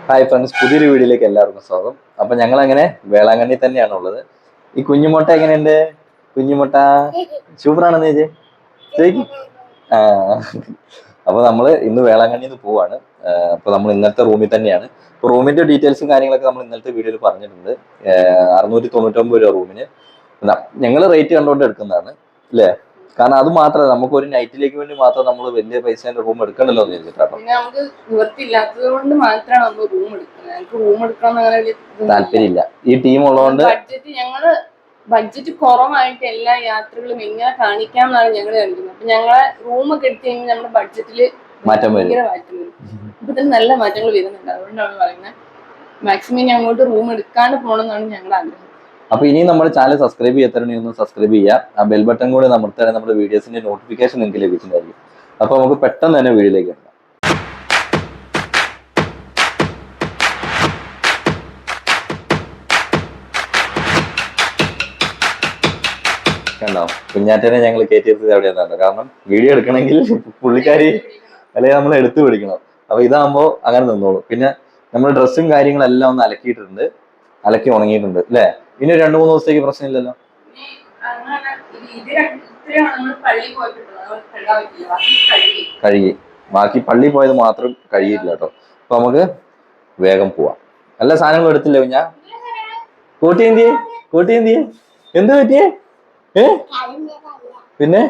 Hi friends, പുതിയൊരു വീഡിയോയിലേക്ക് എല്ലാവർക്കും സ്വാഗതം. അപ്പൊ ഞങ്ങൾ അങ്ങനെ വേളാങ്കണ്ണി തന്നെയാണ് ഉള്ളത്. ഈ കുഞ്ഞുമുട്ട എങ്ങനെയുണ്ട്? കുഞ്ഞുമുട്ട സൂപ്പറാണെന്ന് ചേച്ചി. ആ അപ്പൊ നമ്മള് ഇന്ന് വേളാങ്കണ്ണിന്ന് പോവാണ്. അപ്പൊ നമ്മൾ ഇന്നത്തെ റൂമിൽ തന്നെയാണ്. ഇപ്പൊ റൂമിന്റെ ഡീറ്റെയിൽസും കാര്യങ്ങളൊക്കെ നമ്മൾ ഇന്നത്തെ വീഡിയോയിൽ പറഞ്ഞിട്ടുണ്ട്. 699 രൂപ റൂമിന്. ഞങ്ങൾ റേറ്റ് കണ്ടുകൊണ്ട് എടുക്കുന്നതാണ് അല്ലേ? കാരണം അത് മാത്രമല്ല, നമുക്ക് ഒരു നൈറ്റിലേക്ക് വേണ്ടി മാത്രം നമ്മൾ വലിയ പൈസേന്റെ റൂം എടുക്കണ്ടല്ലോ എന്ന് വിചാരിച്ചിട്ടാണ്. പിന്നെ നമുക്ക് നിവർത്തിയില്ലാത്തത് കൊണ്ട് മാത്രമാണ് നമ്മൾ റൂം എടുക്കുന്നത്. ഞങ്ങൾക്ക് റൂം എടുക്കണം അങ്ങനെ വലിയ താല്പര്യമില്ല. ഈ ടീം ഉള്ളതുകൊണ്ട് ബഡ്ജറ്റ് കുറവായിട്ട് എല്ലാ യാത്രകളും എങ്ങനെ കാണിക്കാമെന്നാണ് ഞങ്ങൾ കണ്ടിരുന്നത്. അപ്പൊ ഞങ്ങളെ റൂമൊക്കെ എടുത്തു കഴിഞ്ഞാൽ നമ്മുടെ ബഡ്ജറ്റിൽ മാറ്റം വരും. ഇപ്പൊ ഇതിൽ നല്ല മാറ്റങ്ങൾ വരുന്നുണ്ട്. അതുകൊണ്ടാണ് പറയുന്നത് മാക്സിമം ഞാൻ അങ്ങോട്ട് റൂം എടുക്കാണ്ട് പോകണമെന്നാണ് ഞങ്ങളുടെ ആഗ്രഹം. അപ്പൊ ഇനി നമ്മുടെ ചാനൽ സബ്സ്ക്രൈബ് ചെയ്യാത്തവരുണ്ടെങ്കിൽ ഒന്ന് സബ്സ്ക്രൈബ് ചെയ്യുക. ആ ബെൽ ബട്ടൺ കൂടെ അമർത്താൻ നമ്മുടെ വീഡിയോസിന്റെ നോട്ടിഫിക്കേഷൻ നിങ്ങൾക്ക് ലഭിച്ചിട്ടുണ്ടായിരിക്കും. അപ്പൊ നമുക്ക് പെട്ടെന്ന് തന്നെ വീഡിയോയിലേക്ക് വരാം. കണ്ടോ, കുഞ്ഞാറ്റനെ ഞങ്ങൾ കയറ്റിയെടുത്തത് എവിടെയാണെന്നുണ്ട്. കാരണം വീഡിയോ എടുക്കണമെങ്കിൽ പുള്ളിക്കാരി അല്ലെങ്കിൽ നമ്മൾ എടുത്തു പിടിക്കണം. അപ്പൊ ഇതാകുമ്പോ അങ്ങനെ നിന്നോളൂ. പിന്നെ നമ്മൾ ഡ്രസ്സും കാര്യങ്ങളെല്ലാം ഒന്ന് അലക്കിയിട്ടുണ്ട്, അലക്കി ഉണങ്ങിയിട്ടുണ്ട് അല്ലേ? ഇനി 2-3 ദിവസത്തേക്ക് പ്രശ്നമില്ലല്ലോ. കഴുകി ബാക്കി പള്ളി പോയത് മാത്രം കഴുകിയിട്ടില്ല കേട്ടോ. അപ്പൊ നമുക്ക് വേഗം പോവാം. എല്ലാ സാധനങ്ങളും എടുത്തില്ലേ കുഞ്ഞാ? കൂട്ടിയെന്തിയെ എന്ത് പറ്റിയേ? പിന്നെ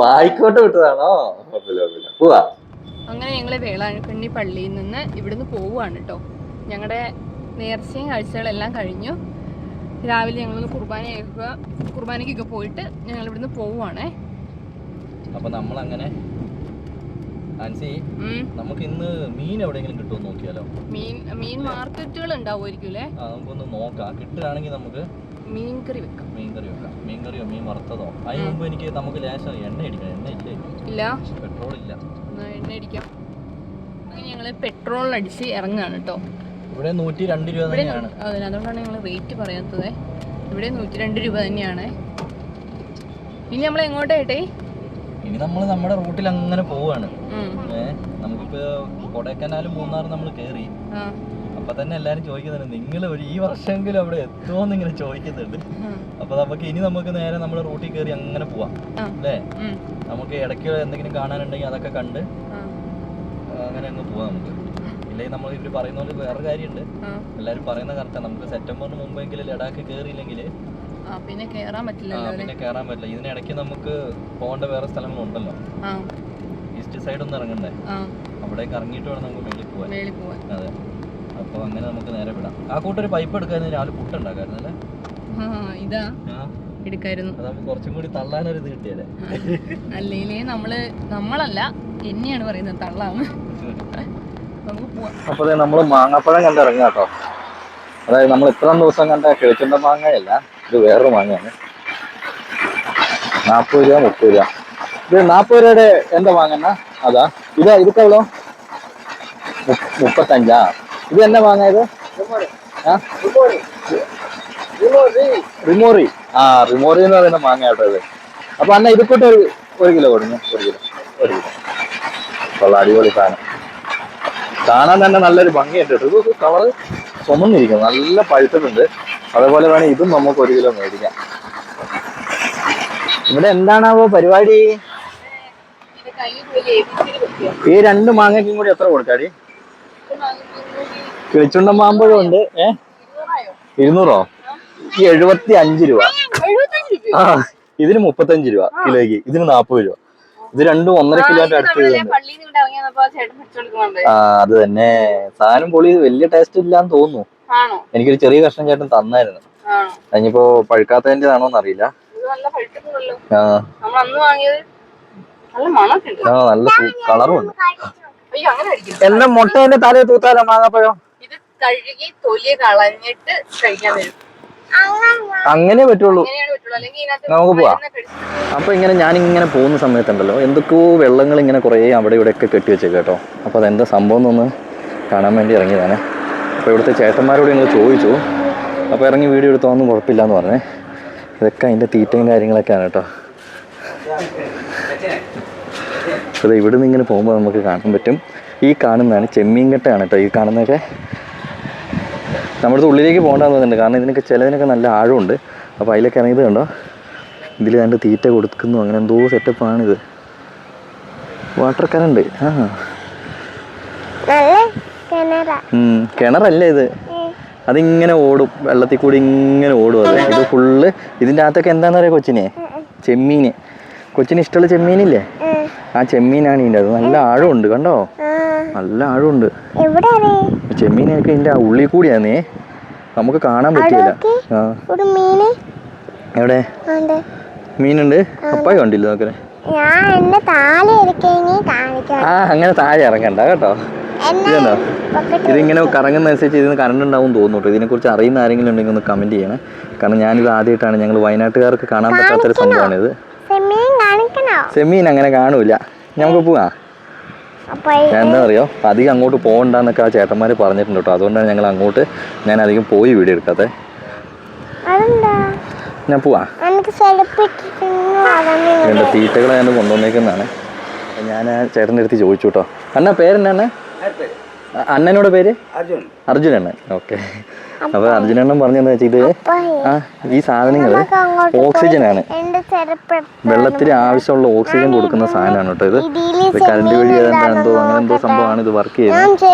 വായിക്കോട്ടെ വിട്ടതാണോ? പോവാ. അങ്ങനെ ഞങ്ങള് വേളാങ്കണ്ണി പള്ളിയിൽ നിന്ന് ഇവിടുന്ന് പോവുകയാണ് കേട്ടോ. ഞങ്ങളുടെ നേർച്ചയും കാഴ്ചകളെല്ലാം കഴിഞ്ഞു. രാവിലെ ഞങ്ങളൊന്ന് കുർബാനയ്ക്കൊക്കെ പോയിട്ട് ഞങ്ങൾ ഇവിടുന്ന് പോവുകയാണേ. അപ്പൊ നമ്മളങ്ങനെ നമുക്ക് ഇന്ന് മീൻ എവിടെയെങ്കിലും കിട്ടുമോ നോക്കിയാലോ? മീൻ മാർക്കറ്റുകൾ ഉണ്ടാവുമായിരിക്കും അല്ലേ? നമുക്കൊന്ന് നോക്കാം. കിട്ടുകയാണെങ്കിൽ നമുക്ക് മീൻകറി വെക്കാം. മീൻകറിയോ മീൻ വറുത്തതോ. അതിന് മുമ്പ് എനിക്ക് നമുക്ക് ലേശം എണ്ണ അടിക്കണം. എണ്ണ ഇല്ല, പെട്രോൾ ഇല്ല. എണ്ണ അടിക്കാം. അങ്ങനെ ഞങ്ങള് പെട്രോൾ അടിച്ച് ഇറങ്ങാണ് കേട്ടോ. ഇവിടെ 102 രൂപ തന്നെയാണ്. അതെ, അതുകൊണ്ടാണ് ഞങ്ങൾ റേറ്റ് പറയാത്തത്. ഇവിടെ 102 രൂപ തന്നെയാണ്. ഇനി നമ്മൾ എങ്ങോട്ടായിട്ടേ? ഇനി നമ്മൾ നമ്മുടെ റൂട്ടിൽ അങ്ങനെ പോവാണ്. നമുക്കിപ്പോ കൊടൈക്കനാലും മൂന്നാറും നമ്മൾ കേറി. അപ്പൊ തന്നെ എല്ലാരും ചോദിക്കുന്നുണ്ട്, നിങ്ങൾ ഈ വർഷമെങ്കിലും അവിടെ എത്തുമോന്ന് ഇങ്ങനെ ചോദിക്കുന്നുണ്ട്. അപ്പൊ നമുക്ക് നേരെ നമ്മുടെ റൂട്ടിൽ കയറി അങ്ങനെ പോവാം അല്ലേ? നമുക്ക് ഇടയ്ക്ക് എന്തെങ്കിലും കാണാനുണ്ടെങ്കിൽ അതൊക്കെ കണ്ട് അങ്ങനെ അങ്ങ് പോവാം നമുക്ക്. ഇല്ലെങ്കിൽ നമ്മൾ ഇവര് പറയുന്ന പോലെ വേറെ കാര്യമുണ്ട്. എല്ലാരും പറയുന്ന കറക്റ്റാ. നമുക്ക് സെപ്റ്റംബറിന് മുമ്പെങ്കിലും ലഡാക്ക് കയറിയില്ലെങ്കിൽ പിന്നെ കേറാൻ പറ്റില്ല. ഇതിനിടയ്ക്ക് നമുക്ക് പോകേണ്ട വേറെ സ്ഥലങ്ങളുണ്ടല്ലോ. ഈസ്റ്റ് സൈഡ് ഒന്ന് ഇറങ്ങണ്ടേ? അവിടേക്ക് ഇറങ്ങിയിട്ട് വേണം നമുക്ക് മേളിൽ പോവാൻ. അതെ. അപ്പൊ അങ്ങനെ നമുക്ക് നേരെ വിടാം. ആ കൂട്ടൊരു പൈപ്പ് എടുക്കായിരുന്നു, രാവിലെ പുട്ടുണ്ടാക്കായിരുന്നു അല്ലേ? ഇതാ എടുക്കായിരുന്നു. അതാവുമ്പോ കുറച്ചും കൂടി തള്ളാനൊരു ഇത് കിട്ടിയല്ലേ? അല്ലേ നമ്മളല്ല എന്നെയാണ് പറയുന്നത് തള്ളാന്ന്. അപ്പൊ നമ്മള് മാങ്ങാപ്പഴം കണ്ടിറങ്ങാം കേട്ടോ. അതായത് നമ്മൾ ഇത്രയും ദിവസം കണ്ട കിഴച്ചുണ്ട മാങ്ങയല്ല, ഇത് വേറൊരു മാങ്ങയാണ്. 40 രൂപ 30 രൂപ. ഇത് 40 രൂപയുടെ എന്താ മാങ്ങ? അതാ ഇതൊക്കെ എவ்வளோ? 35. ഇത് എന്നാ മാങ്ങ ഇത്? റിമോറി. റിമോറി എന്ന് പറയുന്ന മാങ്ങ കേട്ടോ ഇത്. അപ്പൊ അന്ന ഇത് കൂട്ട് 1 കിലോ കൊടുങ്ങ. 1 കിലോ കൊള്ള, അടിപൊളി സാധനം. കാണാൻ തന്നെ നല്ലൊരു ഭംഗിയുണ്ട് കേട്ടോ. ഇത് കളറ് ചുമന്നിരിക്കുന്നു, നല്ല പഴുത്തിട്ടുണ്ട്. അതേപോലെ വേണം ഇതും നമുക്ക് 1 കിലോ മേടിക്കാം. ഇവിടെ എന്താണാവോ പരിപാടി? ഈ 2 മാങ്ങയ്ക്കും കൂടി എത്ര കൊടുക്കാടി? കിളിച്ചുണ്ട മാമ്പഴം ഉണ്ട്. 200? ഈ 75 രൂപ. ഇതിന് 35 രൂപ കിലോയ്ക്ക്, ഇതിന് 40 രൂപ. ഇത് രണ്ടും 1.5 കിലോന്റെ അടുത്ത്. അത് തന്നെ സാധനം പൊളി. വലിയ ടേസ്റ്റ് ഇല്ലാന്ന് തോന്നുന്നു. എനിക്കൊരു ചെറിയ കഷ്ണം ചേട്ടൻ തന്നായിരുന്നു. അതിനിപ്പോ പഴുക്കാത്തതിന്റെതാണോന്ന് അറിയില്ല. നല്ല കളറും ഉണ്ട്. എന്റെ മുട്ടേന്റെ തലയിൽ തൂത്താലോ മാങ്ങാപ്പഴം? അങ്ങനെ പറ്റുള്ളൂ. നമുക്ക് പോവാം. അപ്പൊ ഞാനിങ്ങനെ പോകുന്ന സമയത്തുണ്ടല്ലോ, എന്തൊക്കെയോ വെള്ളങ്ങൾ ഇങ്ങനെ കുറെ അവിടെ ഇവിടെ ഒക്കെ കെട്ടി വെച്ചേക്ക് കേട്ടോ. അപ്പൊ അതെന്താ സംഭവം എന്നൊന്ന് കാണാൻ വേണ്ടി ഇറങ്ങിയതാണ്. അപ്പൊ ഇവിടുത്തെ ചേട്ടന്മാരോട് ഞങ്ങൾ ചോദിച്ചു. അപ്പൊ ഇറങ്ങി വീഡിയോ എടുത്തോന്നും കുഴപ്പമില്ല എന്ന് പറഞ്ഞേ. ഇതൊക്കെ അതിന്റെ തീറ്റയും കാര്യങ്ങളൊക്കെയാണ് കേട്ടോ. അതെ, ഇവിടെ നിന്ന് ഇങ്ങനെ പോകുമ്പോൾ നമുക്ക് കാണാൻ പറ്റും ഈ കാണുന്നതാണ് ചെമ്മീൻകെട്ടാണ് കേട്ടോ. ഈ കാണുന്നതൊക്കെ നമ്മുടെ ഉള്ളിലേക്ക് പോകേണ്ടതെന്ന് തോന്നുന്നുണ്ട്. കാരണം ഇതിനൊക്കെ ചിലതിനൊക്കെ നല്ല ആഴമുണ്ട്. അപ്പോൾ അതിലൊക്കെ ഇറങ്ങിയത് കണ്ടോ, ഇതിൽ രണ്ട് തീറ്റ കൊടുക്കുന്നു, അങ്ങനെ എന്തോ സെറ്റപ്പാണിത്. Water current. കിണറല്ലേ ഇത്, അതിങ്ങനെ ഓടും, വെള്ളത്തിൽ കൂടി ഇങ്ങനെ ഓടും. അത് ഇത് ഫുള്ള് ഇതിൻ്റെ അകത്തൊക്കെ എന്താണെന്ന് പറയാ കൊച്ചിനെ, ചെമ്മീന്. കൊച്ചിന് ഇഷ്ടമുള്ള ചെമ്മീനില്ലേ, ആ ചെമ്മീനാണ് ഇതിൻ്റെ അത്. നല്ല ആഴമുണ്ട് കണ്ടോ, നല്ല ആഴമുണ്ട്. ചെമ്മീനൊക്കെ ഇതിൻ്റെ ഉള്ളിൽ കൂടിയാന്നേ, നമുക്ക് കാണാൻ പറ്റില്ല. എവിടെ മീനുണ്ട്? അപ്പായ കണ്ടില്ല നോക്കണേ. ആ അങ്ങനെ താഴെ ഇറങ്ങണ്ട കേട്ടോ. ഇതുണ്ടോ, ഇതിങ്ങനെ കറങ്ങുന്നതനുസരിച്ച് ഇതിന് കറണ്ട് ഉണ്ടാവും തോന്നുന്നു കേട്ടോ. ഇതിനെക്കുറിച്ച് അറിയുന്ന ആരെങ്കിലും ഉണ്ടെങ്കിൽ ഒന്ന് കമൻറ്റ് ചെയ്യണേ. കാരണം ഞാനിത് ആദ്യമായിട്ടാണ്, ഞങ്ങൾ വയനാട്ടുകാർക്ക് കാണാൻ പറ്റാത്തൊരു സംഭവമാണിത്. ചെമ്മീൻ അങ്ങനെ കാണൂല. നമുക്ക് പോവാം. എന്താ അറിയോ, അധികം അങ്ങോട്ട് പോകണ്ടെന്നൊക്കെ ആ ചേട്ടന്മാർ പറഞ്ഞിട്ടുണ്ട് കേട്ടോ. അതുകൊണ്ടാണ് ഞങ്ങൾ അങ്ങോട്ട് ഞാൻ അധികം പോയി വീഡിയോ എടുക്കാതെ. ഞാൻ പോവാ, എൻ്റെ തീറ്റകളെ ഞാൻ കൊണ്ടുവന്നേക്കുന്നതാണ്. ഞാൻ ആ ചേട്ടൻ്റെ അടുത്ത് ചോദിച്ചു കേട്ടോ. അണ്ണ പേരെന്നാണ്? അണ്ണനോട് പേര് അർജുനണ്ണൻ. ഓക്കെ. അപ്പോൾ അർജുനണ്ണൻ പറഞ്ഞതെന്ന് വെച്ചാൽ ഇത് ഈ സാധനങ്ങൾ ഓക്സിജനാണ്, വെള്ളത്തിന് ആവശ്യമുള്ള ഓക്സിജൻ കൊടുക്കുന്ന സാധനമാണ് കേട്ടോ. ഇത് കറണ്ട് വഴി എന്തോ അങ്ങനെ എന്തോ സംഭവമാണ് ഇത് വർക്ക് ചെയ്യുന്നത്.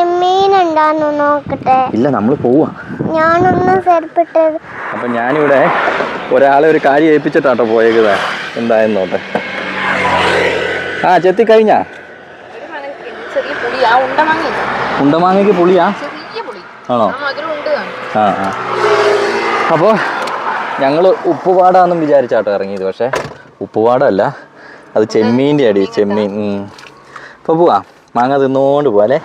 ഇല്ല, നമ്മൾ പോവാ. അപ്പം ഞാനിവിടെ ഒരാളെ ഒരു കാര്യം ഏൽപ്പിച്ചിട്ടാട്ടോ പോയേക്കുന്നത്. എന്തായെന്ന് നോട്ടെ. ആ ചെത്തി കഴിഞ്ഞാ? ഉണ്ടമാങ്ങയ്ക്ക് പുളിയാ? ആണോ? ആ ആ. അപ്പോൾ ഞങ്ങൾ ഉപ്പുപാടാന്നും വിചാരിച്ചാട്ടോ ഇറങ്ങിയത്. പക്ഷേ ഉപ്പുപാടമല്ല, അത് ചെമ്മീൻ്റെ അടി, ചെമ്മീൻ. അപ്പോൾ പോവാ, മാങ്ങ തിന്നുകൊണ്ട് പോവാല്ലേ.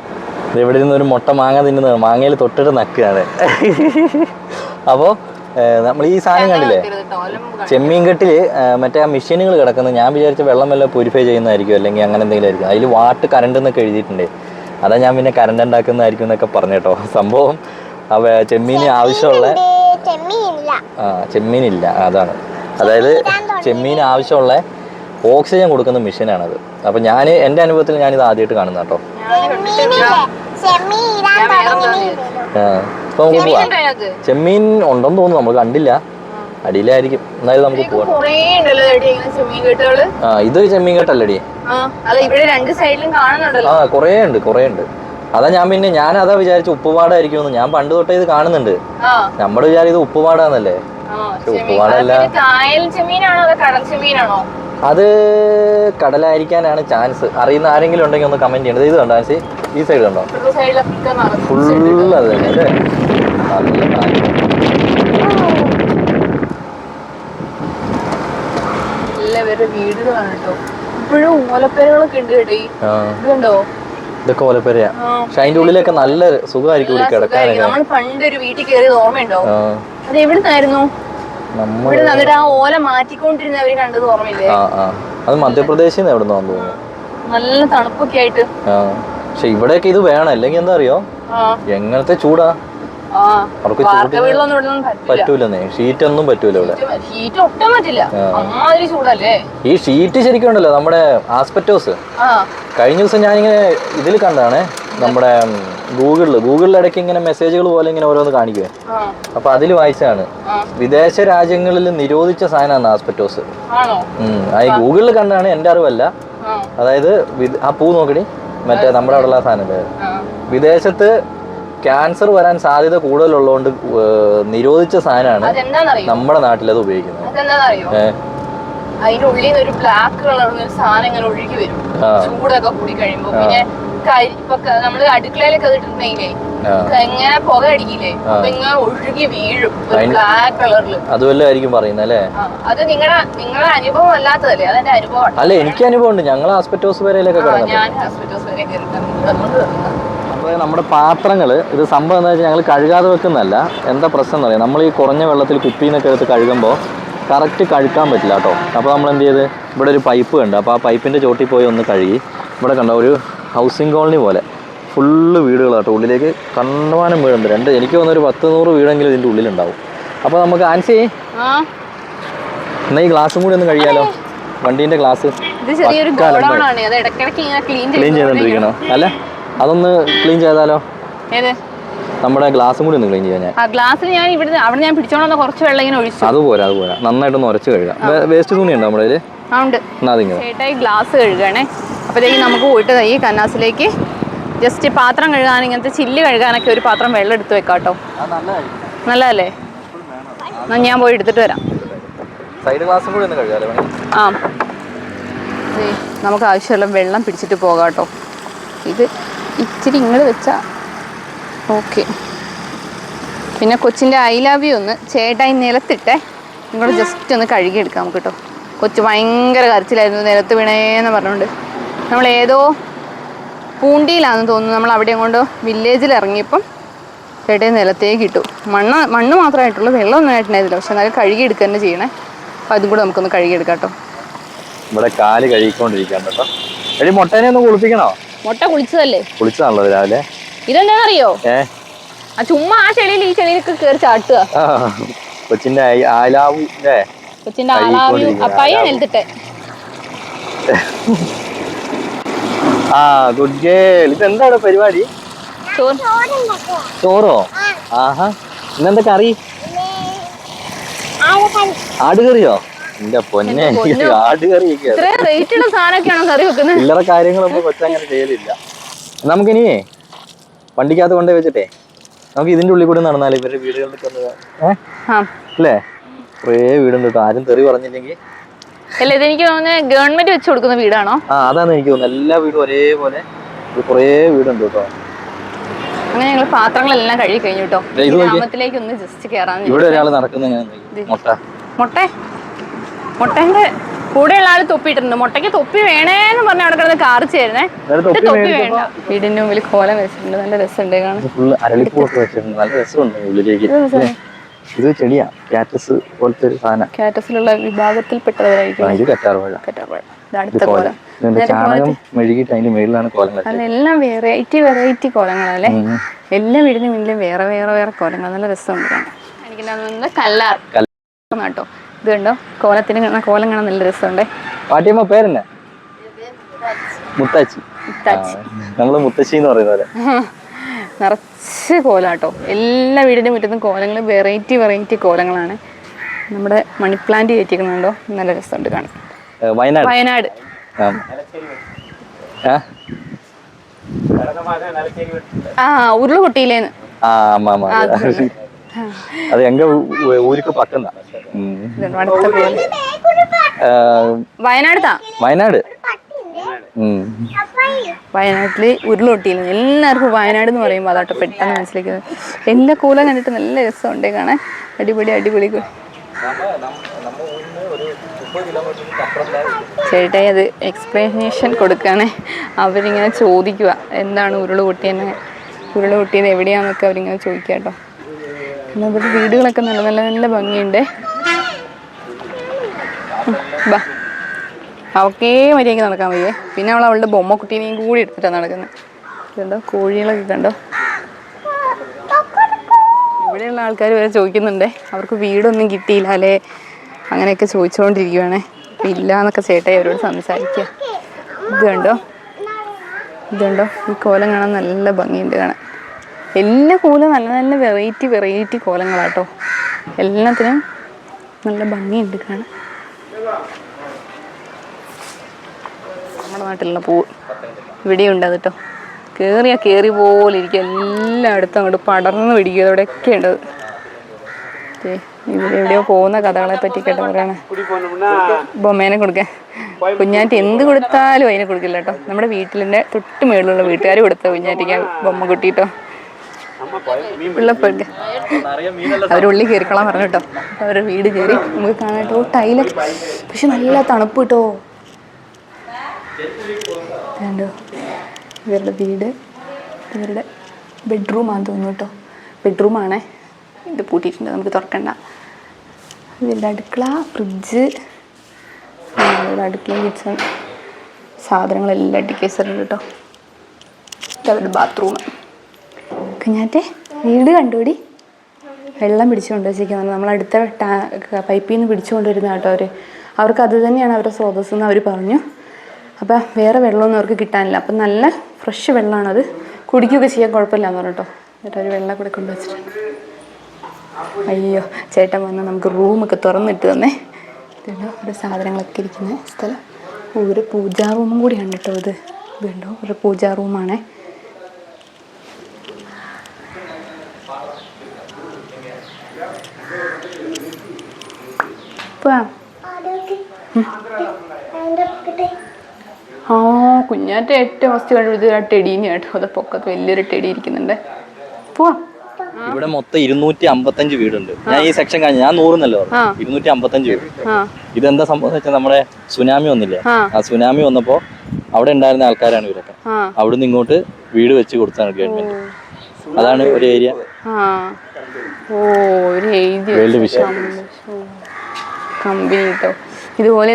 ഇവിടെ നിന്നൊരു മുട്ട മാങ്ങ തിന്നുന്നത്, മാങ്ങയിൽ തൊട്ടിട്ട് നക്കുകയാണ്. അപ്പോൾ നമ്മൾ ഈ സാധനം കണ്ടില്ലേ, ചെമ്മീൻ കെട്ടിൽ മറ്റേ ആ മെഷീനുകൾ കിടക്കുന്നത്, ഞാൻ വിചാരിച്ച വെള്ളം വല്ല പ്യൂരിഫൈ ചെയ്യുന്നതായിരിക്കും, അല്ലെങ്കിൽ അങ്ങനെ എന്തെങ്കിലും ആയിരിക്കും. അതിൽ വാട്ട് കറണ്ട് എന്നൊക്കെ എഴുതിയിട്ടുണ്ട്. അതാ ഞാൻ പിന്നെ കറണ്ട് ഉണ്ടാക്കുന്നതായിരിക്കും എന്നൊക്കെ പറഞ്ഞേട്ടോ. സംഭവം ചെമ്മീന് ആവശ്യമുള്ള ചെമ്മീനില്ല, അതാണ്. അതായത് ചെമ്മീന് ആവശ്യമുള്ള ഓക്സിജൻ കൊടുക്കുന്ന മെഷീനാണത്. അപ്പം ഞാൻ എൻ്റെ അനുഭവത്തിൽ ഞാനിത് ആദ്യമായിട്ട് കാണുന്ന കേട്ടോ. ഇപ്പൊ നമുക്ക് പോവാം. ചെമ്മീൻ ഉണ്ടെന്ന് തോന്നുന്നു, നമ്മൾ കണ്ടില്ല, അടിയിലായിരിക്കും. എന്നാലും നമുക്ക് പോവാം. ആ ഇതൊരു ചെമ്മീൻ കെട്ടല്ലേടി? ആ കുറേ ഉണ്ട്. അതാ ഞാൻ അതാ വിചാരിച്ചു ഉപ്പുപാടായിരിക്കും. ഞാൻ പണ്ട് തൊട്ടേ ഇത് കാണുന്നുണ്ട്. നമ്മുടെ വിചാരം ഇത് ഉപ്പുപാടാന്നല്ലേ. ഉപ്പുപാടല്ല, അത് കടലായിരിക്കാനാണ് ചാൻസ്. അറിയുന്ന ആരെങ്കിലും ഉണ്ടെങ്കിൽ ഒന്ന് കമന്റ് ചെയ്യണത്. ഇത് കണ്ടോ ആൻസി, ഈ സൈഡ് കണ്ടോ, ഫുള്ള് അത് തന്നെ അല്ലേ. നല്ല കാര്യം. വീടുകളാണ് കേട്ടോ, ഇപ്പോഴും ഓലപ്പേരകളൊക്കെ ഉണ്ട് കേട്ടോ. ഇതുണ്ടോ, ഇതൊക്കെ ഓലപ്പേരയാ. പക്ഷെ അതിന്റെ ഉള്ളിലൊക്കെ നല്ല സുഖമായിരിക്കും കിടക്കാനൊക്കെ. നമ്മൾ പണ്ട് ഒരു വീട്ടിൽ കയറിയത് ഓർമ്മയുണ്ടോ? അത് എവിടുന്നായിരുന്നു? എന്നിട്ട് ആ ഓല മാറ്റിക്കൊണ്ടിരുന്നവര് കണ്ടത് ഓർമ്മയില്ലേ? അത് മധ്യപ്രദേശിൽ നിന്ന് എവിടുന്ന് തോന്നുന്നു. നല്ല തണുപ്പൊക്കെ ആയിട്ട്. പക്ഷെ ഇവിടെയൊക്കെ ഇത് വേണം, അല്ലെങ്കിൽ എന്താ അറിയോ, എങ്ങനത്തെ ചൂടാ. അവർക്ക് പറ്റൂലെന്നേ, ഷീറ്റ് ഒന്നും പറ്റൂല ഇവിടെ. ഈ ഷീറ്റ് ശരിക്കും ഉണ്ടല്ലോ നമ്മുടെ ആസ്പെറ്റോസ്. കഴിഞ്ഞ ദിവസം ഞാനിങ്ങനെ ഇതിൽ കണ്ടതാണേ, നമ്മുടെ ഗൂഗിളിൽ ഇടയ്ക്ക് ഇങ്ങനെ മെസ്സേജുകൾ പോലെ ഇങ്ങനെ ഓരോന്ന് കാണിക്കുവേ. അപ്പൊ അതിൽ വായിച്ചാണ് വിദേശ രാജ്യങ്ങളിൽ നിരോധിച്ച സാധനമാണ് ആസ്പെറ്റോസ്. ഈ ഗൂഗിളിൽ കണ്ടാണ്, എൻ്റെ അറിവല്ല. അതായത് ആ പൂ നോക്കടി, മറ്റേ നമ്മുടെ അവിടെ ഉള്ള സാധനം വിദേശത്ത് ക്യാൻസർ വരാൻ സാധ്യത കൂടുതലുള്ളതുകൊണ്ട് നിരോധിച്ച സാധനമാണ് നമ്മുടെ നാട്ടിൽ അത് ഉപയോഗിക്കുന്നത്. അതിന്റെ ഉള്ളിൽ നിന്ന് ഒരു ബ്ലാക്ക് കളറിൽ സാധനം ഇങ്ങനെ ഒഴുകി വരും ചൂടൊക്കെ കൂടി കഴിയുമ്പോ. പിന്നെ ഇപ്പൊ നമ്മള് അടുക്കളയിലൊക്കെ ഇട്ടിട്ടുണ്ടെങ്കിലേ ഇങ്ങനെ പുക അടിക്കില്ലേ, ഇങ്ങനെ ഒഴുകി വീഴും ബ്ലാക്ക് കളറിൽ. അതുവല്ല ആയിരിക്കും പറയുന്നത് അല്ലേ? അത് നിങ്ങളുടെ അനുഭവം അല്ലാത്തതല്ലേ? അതെന്റെ അനുഭവം അല്ല, എനിക്ക് അനുഭവം ഉണ്ട്. ഞങ്ങൾ ആസ്പെറ്റോസ് വരയിലൊക്കെ ഞാൻ ആസ്പെറ്റോസ് വരെ അപ്പോൾ നമ്മുടെ പാത്രങ്ങൾ ഇത് സംഭവം എന്താ വെച്ചാൽ ഞങ്ങൾ കഴുകാതെ വെക്കുന്നതല്ല. എന്താ പ്രശ്നം എന്ന് പറയാം, നമ്മൾ ഈ കുറഞ്ഞ വെള്ളത്തിൽ കുപ്പിയിൽ നിന്നൊക്കെ എടുത്ത് കഴുകുമ്പോൾ കറക്റ്റ് കഴുകാൻ പറ്റില്ല കേട്ടോ. അപ്പോൾ നമ്മൾ എന്ത് ചെയ്ത്, ഇവിടെ ഒരു പൈപ്പ് കണ്ട്, അപ്പോൾ ആ പൈപ്പിൻ്റെ ചോട്ടിൽ പോയി ഒന്ന് കഴുകി. ഇവിടെ കണ്ടോ ഒരു ഹൗസിംഗ് കോളനി പോലെ ഫുള്ള് വീടുകളാട്ടോ, ഉള്ളിലേക്ക് കണ്ടമാനം വീടുണ്ട്. എനിക്ക് തോന്നുന്നു ഒരു 10-100 വീടെങ്കിലും ഇതിൻ്റെ ഉള്ളിലുണ്ടാവും. അപ്പോൾ നമുക്ക് ആൻസി എന്നാൽ ഈ ഗ്ലാസും കൂടി ഒന്ന് കഴിയാലോ, വണ്ടീൻ്റെ ഗ്ലാസ് ക്ലീൻ ചെയ്തോണ്ടിരിക്കണോ? അല്ല അതൊന്ന് ക്ലീൻ ചെയ്താലോ? ഏത്? നമ്മുടെ ഗ്ലാസും കൂടി ഒന്ന് ക്ലീൻ ചെയ്യാൻ. ആ ഗ്ലാസ്സിൽ ഞാൻ ഇവിടെ അവിടെ ഞാൻ പിടിച്ചോണ്ട് കുറച്ച് വെള്ളം ഇങ്ങനെ ഒഴിച്ചു. അതുപോലെ നന്നായിട്ടൊന്ന് ഉരച്ച് കഴുകാം. വേസ്റ്റ് തുണി ഉണ്ടോ നമ്മുടെ കയ്യിൽ? ഉണ്ട്. ചേട്ടായി ഗ്ലാസ് കഴുകണേ. അപ്പോഴത്തേക്ക് നമുക്ക് പോയിട്ട് ഈ കന്നാസിലേക്ക് ജസ്റ്റ് പാത്രം കഴുകാൻ, ഇങ്ങനത്തെ ചില്ല് കഴുകാനൊക്കെ ഒരു പാത്രം വെള്ളം എടുത്ത് വെക്കാം കേട്ടോ. നല്ലതല്ലേ? എന്നാൽ ഞാൻ പോയി എടുത്തിട്ട് വരാം. ആ, നമുക്ക് ആവശ്യമുള്ള വെള്ളം പിടിച്ചിട്ട് പോകാം കേട്ടോ. ഇത് ഇച്ചിരി ഇങ്ങോട്ട് വെച്ചാൽ ഓക്കെ. പിന്നെ കൊച്ചിൻ്റെ ഐ ലവ് യു ഒന്ന് ചേട്ടായി നിലത്തിട്ടെ ഇങ്ങോട്ട് ജസ്റ്റ് ഒന്ന് കഴുകിയെടുക്കാം നമുക്ക് കേട്ടോ. കൊച്ചു ഭയങ്കര കരച്ചിലായിരുന്നു, നിലത്ത് വീണേന്ന് പറഞ്ഞുകൊണ്ട്. നമ്മൾ ഏതോ പൂണ്ടിയിലാണെന്ന് തോന്നുന്നു, നമ്മൾ അവിടെ കൊണ്ട് വില്ലേജിൽ ഇറങ്ങിയപ്പം ചേട്ടയെ നിലത്തേക്ക് ഇട്ടു. മണ്ണ് മാത്രമായിട്ടുള്ളൂ, വെള്ളമൊന്നും ആയിട്ടുണ്ടായിരുന്നില്ല. പക്ഷെ എന്നാലും കഴുകിയെടുക്കുക തന്നെ ചെയ്യണേ. അപ്പം അതും കൂടെ നമുക്കൊന്ന് കഴുകിയെടുക്കാം കേട്ടോ. ഇവിടെ കാല് കഴുകിക്കൊണ്ടിരിക്കാൻ കേട്ടോ. എടി മുട്ടേനെ ഒന്ന് കുളിപ്പിക്കണോ? മുട്ട കുളിച്ചതല്ലേ? കുളിച്ചതാണല്ലോ രാവിലെ. ഇതെന്താണെന്നറിയോ? ആ ചുമ്മാ ആ ചെളിയിൽ ഈ ചെളിയിലൊക്കെ കയറി ചാട്ടുക. കൊച്ചിന്റെ ആലാവിന്റെ കൊച്ചിന്റെ ആലാവി അപ്പായ നിലത്തിട്ടെ. ആ ഗുഡ് ഗേൾ. ഇതെന്താണ് പരിപാടി? ചോറോ? ആഹാ. ഇന്നെന്താ കറി? ആടുകറിയോ? എന്റെ പൊന്നെ, ആടുകറിയൊക്കെ ചില്ലറ കാര്യങ്ങളൊന്നും കൊച്ചങ്ങനെ ചെയ്യലില്ല. നമുക്കിനി വണ്ടിക്കകത്ത് കൊണ്ടു വെച്ചിട്ടേ നമുക്ക് ഇതിന്റെ ഉള്ളിൽ കൂടി നടന്നാലേ ഇവരുടെ വീടുകളിൽ അല്ലേ? കുറേ വീടുണ്ട് കേട്ടോ. ആരും തെറി പറഞ്ഞില്ലെങ്കിൽ അല്ല, ഇതെനിക്ക് തോന്നുന്നത് ഗവൺമെന്റ് വെച്ച് കൊടുക്കുന്ന വീടാണോ? ആ, അതാണ് എനിക്ക് തോന്നുന്നത്. എല്ലാ വീടും ഒരേപോലെ കുറേ വീടുണ്ട് കേട്ടോ. അങ്ങനെ ഞങ്ങൾ പാത്രങ്ങളെല്ലാം കഴുകി കഴിഞ്ഞു കേട്ടോ. ഗ്രാമത്തിലേക്ക് ഒന്ന് ജസ്റ്റ് കയറാൻ. ഇവിടെ ഒരാൾ നടക്കുന്ന മുട്ടേന്റെ കൂടെയുള്ള ആള് തൊപ്പിയിട്ടുണ്ട്. മുട്ടയ്ക്ക് തൊപ്പി വേണേന്ന് പറഞ്ഞ അവിടെ കിടന്ന് കാറിച്ചായിരുന്നേ. തൊപ്പി വേണ്ട. വീടിന്റെ മുമ്പിൽ കോലം വെച്ചിട്ടുണ്ട്, നല്ല രസമുണ്ട് കാണാൻ. നല്ല രസമുണ്ട് ഉള്ളിലേക്ക്. ഇത് ചെടിയാ, കാറ്റസ് പോലത്തെ ഒരു സാധനം. കാറ്റസിലുള്ള വിഭാഗത്തിൽപ്പെട്ടവരായിരിക്കും. ഇത് കറ്റാർവാഴ. ചാണകം മെഴുകിയിട്ട് അതിന്റെ മേളിലാണ് കോലങ്ങൾ. അതെല്ലാം വെറൈറ്റി കോലങ്ങളല്ലേ. എല്ലാ വീടിന്റെ മുന്നിലും വേറെ വേറെ കോലങ്ങൾ. നല്ല രസമുണ്ട് കാണാൻ. എനിക്ക് കല്ലാർ കേട്ടോ. ഇത് കണ്ടോ, കോലം കാണാൻ നല്ല രസമുണ്ടേ. പാട്ടിയമ്മ പേരെന്നെ? മുത്താച്ചി. നമ്മള് മുത്തശ്ശി എന്ന് പറയുന്ന പോലെ. നിറച്ച് കോലാട്ടോ. എല്ലാ വീടിന്റെ മുറ്റത്തും കോലങ്ങൾ, വെറൈറ്റി കോലങ്ങളാണ്. നമ്മുടെ മണി പ്ലാന്റ് കയറ്റിക്കുന്നുണ്ടോ, നല്ല രസമുണ്ട് കാണാൻ. വയനാട് ഉരുളുപൊട്ടിയിലേന്ന്. അത് എങ്ക ഊരിക്ക് പക്കുന്ന വയനാട്ടില് ഉരുളൊട്ടിയില്ല. എല്ലാവർക്കും വയനാട് എന്ന് പറയുമ്പോൾ അതാട്ടോ പെട്ടെന്ന് മനസ്സിലാക്കുന്നത്. എല്ലാ കോലം കണ്ടിട്ട് നല്ല രസമുണ്ട് കാണാൻ. അടിപൊളി. ചേട്ടായി അത് എക്സ്പ്ലനേഷൻ കൊടുക്കുകയാണെ. അവരിങ്ങനെ ചോദിക്കുക എന്താണ് ഉരുള് പൊട്ടിയത് എവിടെയാന്നൊക്കെ അവരിങ്ങനെ ചോദിക്കുക കേട്ടോ. ഇവിടെ വീടുകളൊക്കെ നല്ല ഭംഗിയുണ്ട്. ബാ, അവക്കേ മര്യാദയ്ക്ക് നടക്കാൻ വയ്യേ. പിന്നെ അവളുടെ ബൊമ്മക്കുട്ടീനെയും കൂടി എടുത്തിട്ടാണ് നടക്കുന്നത്. കണ്ടോ, കോഴികളൊക്കെ കണ്ടോ. ഇവിടെയുള്ള ആൾക്കാർ വരെ ചോദിക്കുന്നുണ്ടേ, അവർക്ക് വീടൊന്നും കിട്ടിയില്ല അല്ലേ, അങ്ങനെയൊക്കെ ചോദിച്ചുകൊണ്ടിരിക്കുവാണേ. അപ്പം ഇല്ല എന്നൊക്കെ ചേട്ടായി അവരോട് സംസാരിക്കുക. ഇത് കണ്ടോ, ഈ കോലം കാണാൻ നല്ല ഭംഗിയുണ്ട് കാണാൻ. എല്ലാ കോലം നല്ല വെറൈറ്റി കോലങ്ങളാട്ടോ. എല്ലാത്തിനും നല്ല ഭംഗിയുണ്ട് കാണാൻ. നമ്മുടെ നാട്ടിലുള്ള പൂവ് ഇവിടെയുണ്ട് അത് കേട്ടോ. കയറി പോലെ ഇരിക്കും. എല്ലായിടത്തും അങ്ങോട്ട് പടർന്ന് പിടിക്കുക. അവിടെയൊക്കെ ഉണ്ട്. ഇവിടെ എവിടെയോ പോകുന്ന കഥകളെ പറ്റി കേട്ടോ പറയണേ. ബൊമ്മേനെ കൊടുക്കാൻ കുഞ്ഞാറ്റി എന്ത് കൊടുത്താലും അതിനെ കൊടുക്കില്ല കേട്ടോ. നമ്മുടെ വീട്ടിലിൻ്റെ തൊട്ട് മേളിലുള്ള വീട്ടുകാർ കൊടുത്ത കുഞ്ഞാറ്റിക്ക് ബൊമ്മ കുട്ടിട്ടോ. പിള്ളപ്പുണ്ട് അവരുള്ളിൽ കയറിക്കൊള്ളാൻ പറഞ്ഞു കേട്ടോ. അപ്പോൾ അവരുടെ വീട് കയറി നമുക്ക് കാണാട്ടോ. ടൈലൊക്കെ പക്ഷെ നല്ല തണുപ്പ് കിട്ടോ. കണ്ടോ, ഇവരുടെ വീട്, ഇവരുടെ ബെഡ്റൂമാണെന്ന് തോന്നുന്നു കേട്ടോ. ബെഡ്റൂമാണേ. ഇത് പൂട്ടിയിട്ടുണ്ട്, നമുക്ക് തുറക്കണ്ട. ഇവരുടെ അടുക്കള, ഫ്രിഡ്ജ്, ഇവരുടെ അടുക്കള, കിച്ചൺ സാധനങ്ങളെല്ലാം ഡിക്കേസറുണ്ട് കേട്ടോ. അവരുടെ ബാത്റൂം. കുഞ്ഞാറ്റെ വീട് കണ്ടുപിടി. വെള്ളം പിടിച്ചുകൊണ്ട് വെച്ചിരിക്കുന്നത് നമ്മളടുത്ത പൈപ്പിൽ നിന്ന് പിടിച്ചുകൊണ്ടുവരുന്ന കേട്ടോ അവർക്ക് അത് തന്നെയാണ് അവരുടെ സ്രോതസ്സെന്ന് അവർ പറഞ്ഞു. അപ്പം വേറെ വെള്ളമൊന്നും അവർക്ക് കിട്ടാനില്ല. അപ്പം നല്ല ഫ്രഷ് വെള്ളമാണത്. കുടിക്കുകയൊക്കെ ചെയ്യാൻ കുഴപ്പമില്ലാന്ന് പറഞ്ഞിട്ടോ. എന്നിട്ട് ഒരു വെള്ളം കൂടെ കൊണ്ടുവച്ചിട്ടുണ്ട്. അയ്യോ, ചേട്ടൻ വന്ന് നമുക്ക് റൂമൊക്കെ തുറന്നിട്ട് തന്നെ. ഇതുണ്ടോ ഒരു സാധനങ്ങളൊക്കെ ഇരിക്കുന്ന സ്ഥലം. ഒരു പൂജാ റൂമും കൂടിയാണ് കേട്ടോ ഇത്. ഇതുണ്ടോ ഒരു പൂജാ റൂമാണേ. ആ കുഞ്ഞാറ്റ ഏറ്റവും ഫസ്റ്റ് കണ്ടു ആ ടെടീനെ കേട്ടോ. അത് പൊക്കത്ത് വലിയൊരു ടെടി ഇരിക്കുന്നുണ്ട്. പോവാ. ഇവിടെ മൊത്തം 255 വീടുണ്ട്. ഞാൻ ഈ സെക്ഷൻ കഴിഞ്ഞു, ഞാൻ 100 എന്നല്ലോ 255 വീട്. ഇതെന്താ സംഭവം വെച്ചാൽ നമ്മുടെ സുനാമി വന്നില്ലേ, ആ സുനാമി വന്നപ്പോ അവിടെ ഉണ്ടായിരുന്ന ആൾക്കാരാണ് ഇവരൊക്കെ. അവിടുന്ന് ഇങ്ങോട്ട് വീട് വെച്ച് കൊടുത്താണ് ഗവൺമെന്റ്. അതാണ് ഒരു ഏരിയ. വേൾഡ് വിഷൻ കമ്പനി കേട്ടോ. ഇതുപോലെ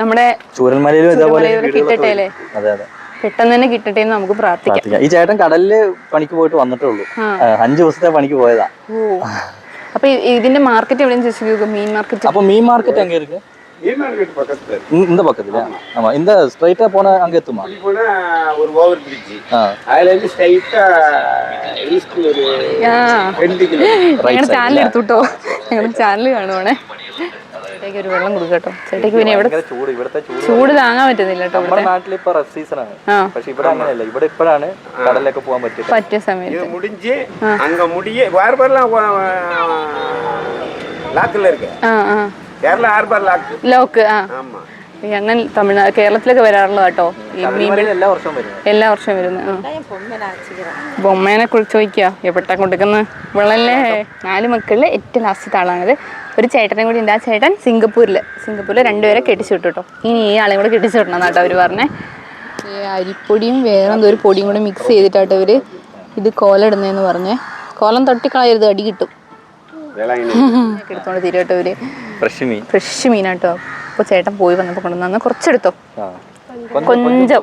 നമ്മുടെ ചൂരൽമലയിലും ഇതേപോലെ കിട്ടട്ടെ. അതെ അതെ, പെട്ടെന്ന് തന്നെ കിട്ടട്ടെ എന്ന് നമുക്ക് പ്രാർത്ഥിക്കാം. ഈ ചേട്ടൻ കടലില് പണിക്ക് പോയിട്ട് വന്നിട്ടേ ഉള്ളൂ. 5 ദിവസത്തെ പണിക്ക് പോയതാ. അപ്പൊ ഇതിന്റെ മാർക്കറ്റ് എവിടെയും ചോദിച്ചു? മീൻ മാർക്കറ്റ്. അപ്പൊ മീൻ മാർക്കറ്റ് എங்க இருக்கு? இந்த பக்கத்துல. ஆமா, இந்த ஸ்ட்ரைட்டா போனா அங்க எத்துமா? போனா ஒரு ஓவர் பிரிட்ஜ். அதுல இருந்து ஸ்ட்ரைட்டா ஈஸ்ட் ஒரு 2 കിലോമീറ്റർ. ഞങ്ങളുടെ ചാനൽ എടുത്തുട്ടോ. ഞങ്ങളുടെ ചാനൽ കാണുവാണേ. ചേട്ടയ്ക്ക് ഒരു വെള്ളം കൊടുക്കട്ടോ. ചേട്ടയ്ക്ക് പിന്നെ ചൂട് താങ്ങാൻ പറ്റുന്നില്ല കേട്ടോ. നമ്മുടെ നാട്ടിൽ ഇപ്പൊ റെഡ് സീസൺ ആണ്. പക്ഷെ ഇവിടെ അങ്ങനെയല്ല. ഇവിടെ ഇപ്പോഴാണ് കടലിലൊക്കെ പോകാൻ പറ്റിയ സമയത്ത്. முடிஞ்சு அங்க முடிய வார்பர்லாம் லாக்ல இருக்கு. Kerala harbour lock. അങ്ങനെ തമിഴ്നാട് കേരളത്തിലൊക്കെ വരാറുള്ളത് കേട്ടോ. എല്ലാ വർഷവും വരുന്നത്. ബൊമ്മേനെ കുറിച്ച് ചോദിക്കുക എവിടെ കൊടുക്കുന്ന വെള്ളല്ലേ. 4 മക്കളിൽ ഏറ്റവും ലാസ്റ്റത്തെ ആളാണിത്. ഒരു ചേട്ടനെ കൂടി ഉണ്ട്. ആ ചേട്ടൻ സിംഗപ്പൂരിൽ 2 പേരെ കെട്ടിച്ചു വിട്ടു കേട്ടോ. ഇനി ഈ ആളെയും കൂടെ കെട്ടിച്ചു വിടണം കേട്ടോ അവർ പറഞ്ഞേ. ഈ അരിപ്പൊടിയും വേറെ എന്തോ ഒരു പൊടിയും കൂടെ മിക്സ് ചെയ്തിട്ടാട്ടോ ഇവർ ഇത് കോലം ഇടുന്നതെന്ന് പറഞ്ഞേ. കോലം തട്ടിക്കളയരുത്, അടി കിട്ടും. എടുത്തോണ്ട് തിരികട്ടോ ഇവര്. ഫ്രഷ് മീനാട്ടോ. അപ്പൊ ചേട്ടൻ പോയി വന്നപ്പോ കൊണ്ടുവന്ന കുറച്ചെടുത്തോ. കൊഞ്ചം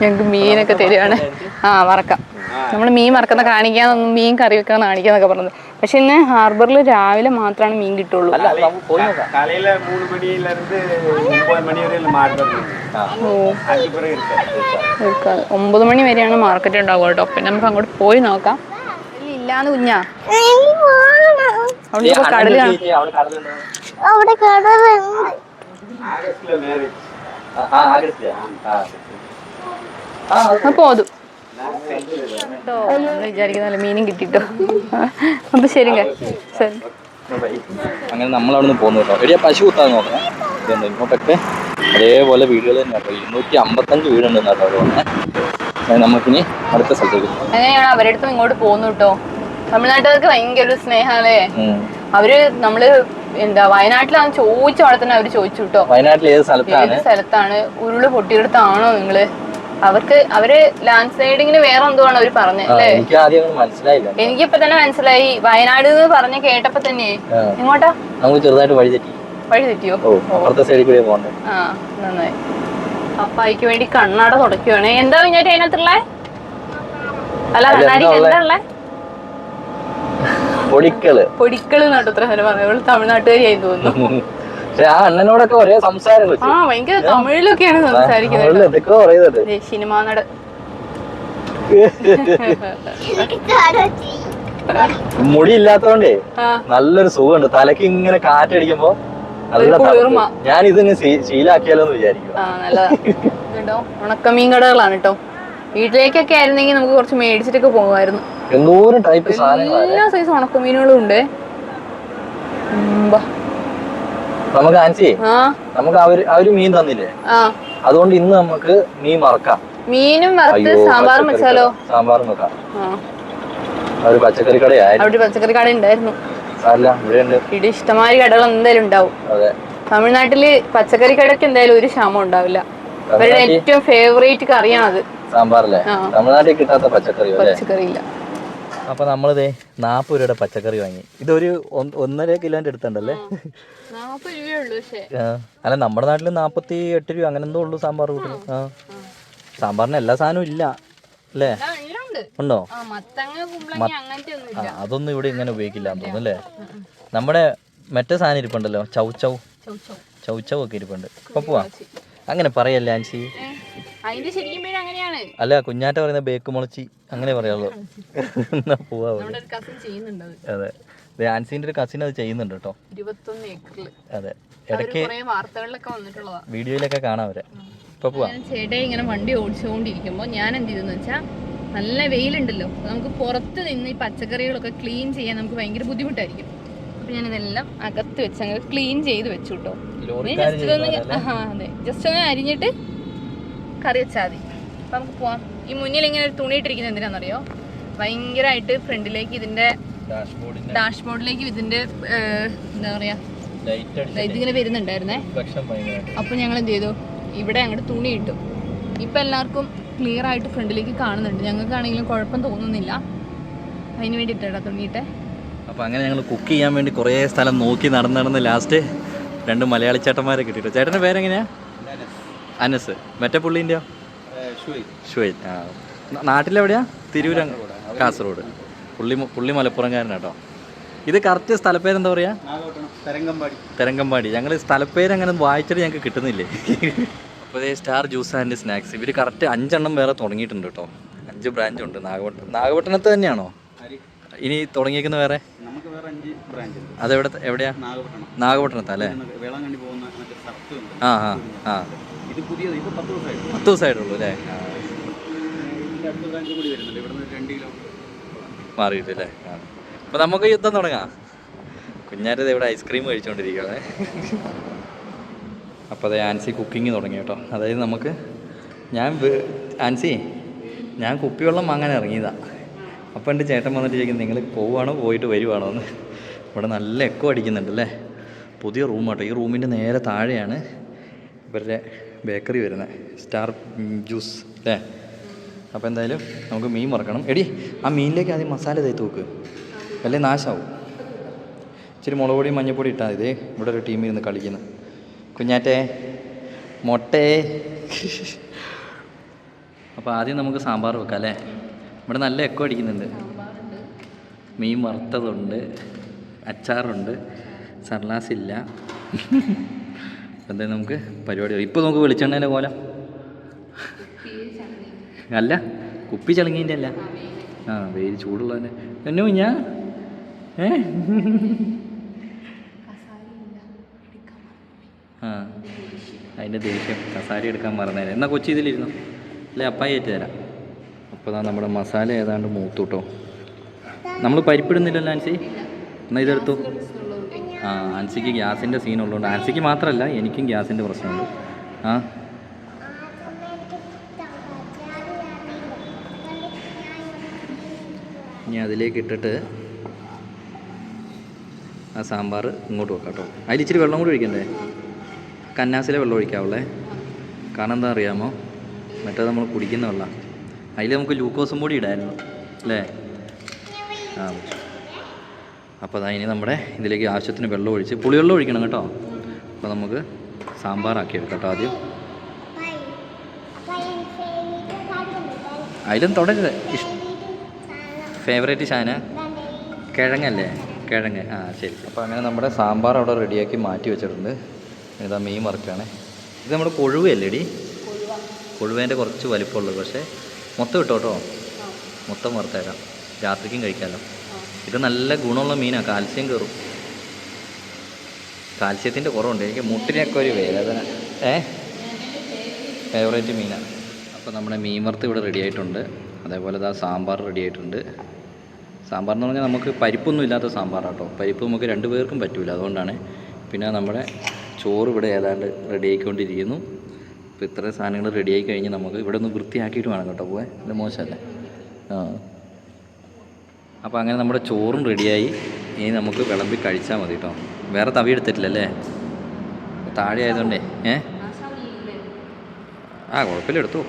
ഞങ്ങക്ക് മീനൊക്കെ തരുവാണ്. വറക്കാം. നമ്മൾ മീൻ വറക്കുന്ന കാണിക്കാന്നൊന്നും മീൻ കറി വെക്കാന്ന് കാണിക്കാന്നൊക്കെ പറഞ്ഞത്. പക്ഷെ ഇന്ന് ഹാർബറിൽ രാവിലെ മാത്രമാണ് മീൻ കിട്ടുള്ളൂ. 9 മണി വരെയാണ് മാർക്കറ്റ് ഉണ്ടാവുക കേട്ടോ. പിന്നെ നമുക്ക് അങ്ങോട്ട് പോയി നോക്കാം. ഇല്ലാന്ന് കുഞ്ഞാ അവിടെ കടല് പോതും നമ്മള് വിചാരിക്കുന്ന മീനും കിട്ടിട്ടോ. അപ്പൊ ശരി ശരി. അങ്ങനെ നമ്മളവിടുന്ന് പോകുന്നു കേട്ടോ. എടിയാ പശു കുത്താതെ നോക്കണം. ഇതുണ്ട് ഇങ്ങോട്ടൊക്കെ അതേപോലെ വീടുകൾ തന്നെ കേട്ടോ. 255 വീടുണ്ട് കേട്ടോ. അതുകൊണ്ട് നമുക്കിനി അടുത്ത സ്ഥലത്തേക്ക് അങ്ങനെയാണ് അവരുടെ അടുത്തും ഇങ്ങോട്ട് പോകുന്നു കേട്ടോ. തമിഴ്നാട്ടുകാർക്ക് ഭയങ്കര ഒരു സ്നേഹമല്ലേ. അവര് നമ്മള് എന്താ വയനാട്ടിലാന്ന് ചോദിച്ച അവിടെ തന്നെ അവര് ചോദിച്ചു കേട്ടോ. വയനാട്ടിൽ ഏത് സ്ഥലത്താണ് ഉരുള് പൊട്ടിയെടുത്താണോ നിങ്ങള്? അവര് ലാൻഡ് സ്ലൈഡിങ്ങിന് വേറെ എന്തോ ആണ് അവര് പറഞ്ഞത് അല്ലേ? എനിക്കിപ്പോ തന്നെ മനസ്സിലായി. വയനാട് എന്ന് പറഞ്ഞ കേട്ടപ്പോ തന്നെ. എങ്ങോട്ടാ? നമുക്ക് ചെറുതായിട്ട് വഴി തെറ്റിയോ? നന്നായി. പപ്പായിക്ക് വേണ്ടി കണ്ണാട തുടക്കുവാണ്. എന്താ കഴിഞ്ഞാട്ട് അതിനകത്തുള്ള അല്ല കണ്ണാടിക്ക് എന്താ ഉള്ളേ? പൊടിക്കള് നട്ടത്ര പറഞ്ഞു. തമിഴ്നാട്ടുകാരിയായി തോന്നുന്നു. അണ്ണനോടൊക്കെ ഒരേ സംസാരം. ഭയങ്കര തമിഴിലൊക്കെയാണ് സംസാരിക്കുന്നത്. സിനിമാ നട മുടി ഇല്ലാത്തോണ്ടേ നല്ലൊരു സുഖമുണ്ട്. തലക്ക് ഇങ്ങനെ കാറ്റടിക്കുമ്പോ നല്ല. ഞാൻ ഇതിന് ശീലാക്കിയാലോ എന്ന് വിചാരിക്കും. നല്ലതാ. ഉണക്കമീൻ കടകളാണ് കേട്ടോ. വീട്ടിലേക്കൊക്കെ ആയിരുന്നെങ്കിൽ നമുക്ക് കുറച്ച് മേടിച്ചിട്ടൊക്കെ പോകുമായിരുന്നു. എന്തോരം ടൈപ്പ് എല്ലാ സൈസ് ഉണക്കമീനുകളും ഉണ്ട്. നമുക്ക് നമുക്ക് അവര് മീൻ തന്നില്ലേ, അതുകൊണ്ട് ഇന്ന് നമുക്ക് മീൻ മറക്കാം. മീനും സാമ്പാറും വെച്ചാലോ? സാമ്പാറും വെക്കാം. ഒരു പച്ചക്കറി അവിടെ പച്ചക്കറി കട ഉണ്ടായിരുന്നു. ഇവിടെ ഇഷ്ടമാതിരി കടകൾ എന്തായാലും ഉണ്ടാവും. തമിഴ്നാട്ടില് പച്ചക്കറി കടക്ക് എന്തായാലും ഒരു ക്ഷാമം ഉണ്ടാവില്ല. അവരുടെ ഏറ്റവും ഫേവറേറ്റ് കറിയാണത് സാമ്പാറല്ലേ. തമിഴ്നാട്ടിൽ കിട്ടാത്ത പച്ചക്കറി ഇല്ല. അപ്പൊ നമ്മളിതേ 40 രൂപയുടെ പച്ചക്കറി വാങ്ങി. ഇതൊരു 1.5 കിലോന്റെ അടുത്തുണ്ടല്ലേ. അല്ല നമ്മുടെ നാട്ടില് 48 രൂപ അങ്ങനെ എന്തോ ഉള്ളു സാമ്പാർ കൂട്ടി. സാമ്പാറിന് എല്ലാ സാധനവും ഇല്ല അല്ലേ? ഉണ്ടോ? അതൊന്നും ഇവിടെ ഇങ്ങനെ ഉപയോഗിക്കില്ല തോന്നുന്നു അല്ലേ. നമ്മുടെ മറ്റേ സാധനം ഇരിപ്പുണ്ടല്ലോ, ചൗ ഒക്കെ ഇരിപ്പുണ്ട്. അപ്പൊ പോവാ. അങ്ങനെ പറയല്ലേ ആൻസി. അതിന്റെ ശരിക്കും പേര് അങ്ങനെയാണ്. അല്ല കുഞ്ഞാറ്റ പറയുന്ന ബേക്ക് മുളച്ചി അങ്ങനെ പറയാമല്ലോ. എന്നാ പോവാ. നമ്മുടെ ഒരു കസിൻ ചെയ്യുന്നുണ്ട് അത്. അതെ, ആൻസിന്റെ ഒരു കസിൻ അത് ചെയ്യുന്നുണ്ട് കേട്ടോ, 21 ഏക്കറിൽ. അതെ, ഇടയ്ക്ക് വാർത്തകളിലൊക്കെ വന്നിട്ടുള്ളതാ, വീഡിയോയിലൊക്കെ കാണാം അവരെ. ഇപ്പൊ പോവാ. ചേട്ടൻ ഇങ്ങനെ വണ്ടി ഓടിച്ചുകൊണ്ടിരിക്കുമ്പോൾ ഞാൻ എന്ത് ചെയ്തെന്ന് വെച്ചാൽ, നല്ല വെയിലുണ്ടല്ലോ, നമുക്ക് പുറത്ത് നിന്ന് ഈ പച്ചക്കറികളൊക്കെ ക്ലീൻ ചെയ്യാൻ നമുക്ക് ഭയങ്കര ബുദ്ധിമുട്ടായിരിക്കും. അപ്പൊ ഞാനിതെല്ലാം അകത്ത് വെച്ച് അങ്ങനെ ക്ലീൻ ചെയ്ത് വെച്ചു കേട്ടോ. അതെ, ജസ്റ്റ് ഒന്ന് അരിഞ്ഞിട്ട് കറി വെച്ചാൽ മതി. അപ്പൊ നമുക്ക് പോവാം. ഈ മുന്നിൽ ഇങ്ങനെ ഒരു തുണി ഇട്ടിരിക്കുന്നത് എന്തിനാണെന്നറിയോ? ഭയങ്കരമായിട്ട് ഫ്രണ്ടിലേക്ക് ഇതിന്റെ ഡാഷ്ബോർഡിലേക്ക് ഇതിന്റെ എന്താ പറയാ ഇതിങ്ങനെ വരുന്നുണ്ടായിരുന്നേ. അപ്പൊ ഞങ്ങൾ എന്ത് ചെയ്തു, ഇവിടെ അങ്ങോട്ട് തുണി ഇട്ടു. ഇപ്പൊ എല്ലാവർക്കും ക്ലിയർ ആയിട്ട് ഫ്രണ്ടിലേക്ക് കാണുന്നുണ്ട്. ഞങ്ങൾക്കാണെങ്കിലും കുഴപ്പം തോന്നുന്നില്ല. അതിന് വേണ്ടി ഇട്ടാ തുണിയിട്ടെ. അപ്പോൾ അങ്ങനെ ഞങ്ങൾ കുക്ക് ചെയ്യാൻ വേണ്ടി കുറേ സ്ഥലം നോക്കി നടന്ന് ലാസ്റ്റ് 2 മലയാളി ചേട്ടന്മാരെ കിട്ടിയിട്ട്. ചേട്ടൻ്റെ പേരെങ്ങനെയാ? അനസ്. മറ്റേ പുള്ളീൻ്റെയോ? ഷുവൈൻ. ആ, നാട്ടിലെവിടെയാ? തിരൂര്, കാസർഗോഡ്. പുള്ളി മലപ്പുറംകാരനാട്ടോ. ഇത് കറക്റ്റ് സ്ഥലപ്പേരെന്താ പറയുക? തരങ്കമ്പാടി. ഞങ്ങൾ സ്ഥലപ്പേര് അങ്ങനെ വായിച്ചിട്ട് ഞങ്ങൾക്ക് കിട്ടുന്നില്ലേ. അപ്പോൾ സ്റ്റാർ ജ്യൂസ് ആൻഡ് സ്നാക്സ് ഇവർ കറക്റ്റ് 5 എണ്ണം വേറെ തുടങ്ങിയിട്ടുണ്ട് കേട്ടോ. 5 ബ്രാഞ്ച് ഉണ്ട്. നാഗപട്ടണത്ത് തന്നെയാണോ ഇനി തുടങ്ങിയിരിക്കുന്ന? വേറെ അതെവിടെയാ? നാഗപട്ടണത്താ അല്ലേ? ആ ആ ആ 10 ദിവസമായിട്ടുള്ളൂ അല്ലേ? മാറിയിട്ടില്ലേ? ആ, അപ്പോൾ നമുക്ക് യുദ്ധം തുടങ്ങാം. കുഞ്ഞാറ്റത് ഇവിടെ ഐസ്ക്രീം കഴിച്ചുകൊണ്ടിരിക്കുകയാണ്. അപ്പോൾ അതെ, ആൻസി കുക്കിങ് തുടങ്ങി കേട്ടോ. അതായത് നമുക്ക് ആൻസി ഞാൻ കുപ്പിവെള്ളം വാങ്ങാൻ ഇറങ്ങിയതാണ്. അപ്പോൾ എൻ്റെ ചേട്ടൻ വന്നിട്ട് ചോദിക്കുന്നത്, നിങ്ങൾ പോവുകയാണോ പോയിട്ട് വരുവാണോ എന്ന്. ഇവിടെ നല്ല എക്കോ അടിക്കുന്നുണ്ടല്ലേ. പുതിയ റൂം കേട്ടോ. ഈ റൂമിൻ്റെ നേരെ താഴെയാണ് ഇവരുടെ ബേക്കറി വരുന്നത്, സ്റ്റാർ ജ്യൂസ് അല്ലേ. അപ്പോൾ എന്തായാലും നമുക്ക് മീൻ വറക്കണം. എടി, ആ മീനിലേക്ക് ആദ്യം മസാല തേത്ത് വെക്ക്, അല്ലേ നാശമാവും. ഇച്ചിരി മുളക് പൊടിയും മഞ്ഞൾപ്പൊടി ഇട്ടാൽ മതി. ഇവിടെ ഒരു ടീം ഇരുന്ന് കളിക്കുന്നു. കുഞ്ഞാറ്റേ മൊട്ടേ. അപ്പോൾ ആദ്യം നമുക്ക് സാമ്പാർ വെക്കാം അല്ലേ. ഇവിടെ നല്ല എക്കോ അടിക്കുന്നുണ്ട്. മീൻ വറുത്തതുണ്ട്, അച്ചാറുണ്ട്, സർലാസില്ല. എന്തായാലും നമുക്ക് പരിപാടി. ഇപ്പോൾ നമുക്ക് വെളിച്ചെണ്ണേൻ്റെ കോലം അല്ല, കുപ്പി ചളങ്ങീൻ്റെ അല്ല. ആ, വെയിൽ ചൂടുള്ളതിൻ്റെ എന്നോ ഞാൻ ആ അതിൻ്റെ ദേഷ്യം. കസാര എടുക്കാൻ മറന്നേരം. എന്നാൽ കൊച്ചി ഇതിലിരുന്നു അല്ലേ, അപ്പായി ഏറ്റ് തരാം. അപ്പോൾ നമ്മുടെ മസാല ഏതാണ്ട് മൂത്തു കേട്ടോ. നമ്മൾ പരിപ്പിടുന്നില്ലല്ലോ ആൻസി. എന്നാൽ ഇതെടുത്തു. ആ, ആൻസിക്ക് ഗ്യാസിൻ്റെ സീനുള്ളതുകൊണ്ട്, ആൻസിക്ക് മാത്രമല്ല എനിക്കും ഗ്യാസിൻ്റെ പ്രശ്നമുണ്ട്. ആ, ഇനി അതിലേക്ക് ഇട്ടിട്ട് ആ സാമ്പാർ ഇങ്ങോട്ട് വെക്കാം കേട്ടോ. അതിലിച്ചിരി വെള്ളം കൂടി ഒഴിക്കണ്ടേ? കന്നാസിലെ വെള്ളം ഒഴിക്കാവുള്ളേ. കാരണം എന്താ അറിയാമോ, മറ്റേ നമ്മൾ കുടിക്കുന്ന വെള്ളം. അതിൽ നമുക്ക് ഗ്ലൂക്കോസും കൂടി ഇടായിരുന്നു അല്ലേ. ആ, അപ്പോൾ അതിന് നമ്മുടെ ഇതിലേക്ക് ആവശ്യത്തിന് വെള്ളം ഒഴിച്ച്, പുളിവെള്ളം ഒഴിക്കണം കേട്ടോ. അപ്പോൾ നമുക്ക് സാമ്പാറാക്കി എടുക്കാം കേട്ടോ. ആദ്യം അതിലും തുടരുത്. ഫേവറേറ്റ് ഷാന കിഴങ്ങല്ലേ? കിഴങ്ങ്. ആ, ശരി. അപ്പോൾ അങ്ങനെ നമ്മുടെ സാമ്പാർ അവിടെ റെഡിയാക്കി മാറ്റി വെച്ചിട്ടുണ്ട്. ഇതാ മീൻ വറുക്കുകയാണ്. ഇത് നമ്മുടെ കൊഴുവല്ലേ ഡി? കൊഴുവേൻ്റെ കുറച്ച് വലിപ്പമുള്ളത്, പക്ഷേ മൊത്തം ഇട്ടോ കേട്ടോ. മൊത്തം വറുത്തേക്കാം, രാത്രിക്കും കഴിക്കാമല്ലോ. ഇത് നല്ല ഗുണമുള്ള മീനാണ്, കാൽസ്യം കയറും. കാൽസ്യത്തിൻ്റെ കുറവുണ്ട്. എനിക്ക് മുട്ടിനൊക്കെ ഒരു വേദന. ഫേവറേറ്റ് മീനാണ്. അപ്പോൾ നമ്മുടെ മീൻ വറുത്ത് ഇവിടെ റെഡി ആയിട്ടുണ്ട്. അതേപോലെ ഇതാ സാമ്പാർ റെഡി ആയിട്ടുണ്ട്. സാമ്പാർ എന്ന് പറഞ്ഞാൽ നമുക്ക് പരിപ്പൊന്നും ഇല്ലാത്ത സാമ്പാറാണ് കേട്ടോ. പരിപ്പ് നമുക്ക് 2 പേർക്കും പറ്റില്ല, അതുകൊണ്ടാണ്. പിന്നെ നമ്മുടെ ചോറ് ഇവിടെ ഏതാണ്ട് റെഡി ആയിക്കൊണ്ടിരിക്കുന്നു. അപ്പോൾ ഇത്രയും സാധനങ്ങൾ റെഡിയായി കഴിഞ്ഞ് നമുക്ക് ഇവിടെ ഒന്ന് വൃത്തിയാക്കിയിട്ട് വേണം കേട്ടോ പോകാൻ. ഇത് മോശമല്ലേ? ആ, അപ്പോൾ അങ്ങനെ നമ്മുടെ ചോറും റെഡിയായി. ഇനി നമുക്ക് വിളമ്പി കഴിച്ചാൽ മതി കേട്ടോ. വേറെ തവി എടുത്തിട്ടില്ലല്ലേ, താഴെ ആയതുകൊണ്ടേ. ആ, കുഴപ്പമില്ല, എടുത്തു.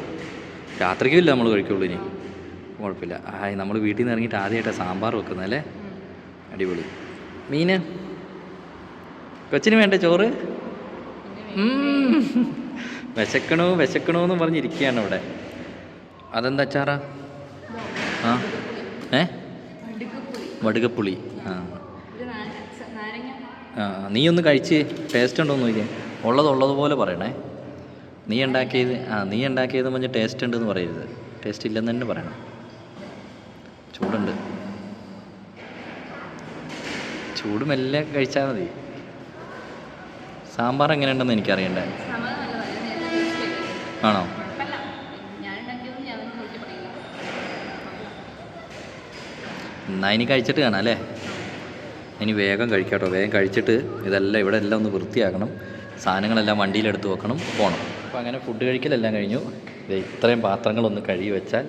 രാത്രിക്കുമില്ല നമ്മൾ കഴിക്കുള്ളൂ. ഇനി കുഴപ്പമില്ല. നമ്മൾ വീട്ടിൽ നിന്ന് ഇറങ്ങിയിട്ട് ആദ്യമായിട്ടാണ് സാമ്പാർ വെക്കുന്നതല്ലേ. അടിപൊളി. മീന് കൊച്ചിന് വേണ്ട ചോറ്. വിശക്കണമെന്ന് പറഞ്ഞിരിക്കുകയാണ് ഇവിടെ. അതെന്താ അച്ചാറാ? ആ, വടുകപ്പുളി. ആ ആ, നീ ഒന്ന് കഴിച്ച് ടേസ്റ്റ് ഉണ്ടോയെന്ന് നോക്കിയാൽ. ഉള്ളതുപോലെ പറയണേ. നീ ഉണ്ടാക്കിയത് പറഞ്ഞ് ടേസ്റ്റ് ഉണ്ടെന്ന് പറയരുത്. ടേസ്റ്റ് ഇല്ലെന്ന് തന്നെ പറയണം. ചൂടുണ്ട്. ചൂട് മെല്ലെ കഴിച്ചാൽ മതി. സാമ്പാർ എങ്ങനെയുണ്ടെന്ന് എനിക്കറിയണ്ടേ. ആണോ? എന്നാ ഇനി കഴിച്ചിട്ട് കാണാം അല്ലേ? ഇനി വേഗം കഴിക്കാട്ടോ. വേഗം കഴിച്ചിട്ട് ഇതെല്ലാം ഇവിടെ എല്ലാം ഒന്ന് വൃത്തിയാക്കണം. സാധനങ്ങളെല്ലാം വണ്ടിയിലെടുത്ത് വെക്കണം, പോകണം. അപ്പോൾ അങ്ങനെ ഫുഡ് കഴിക്കലെല്ലാം കഴിഞ്ഞു. ഇത്രയും പാത്രങ്ങളൊന്ന് കഴുകി വെച്ചാൽ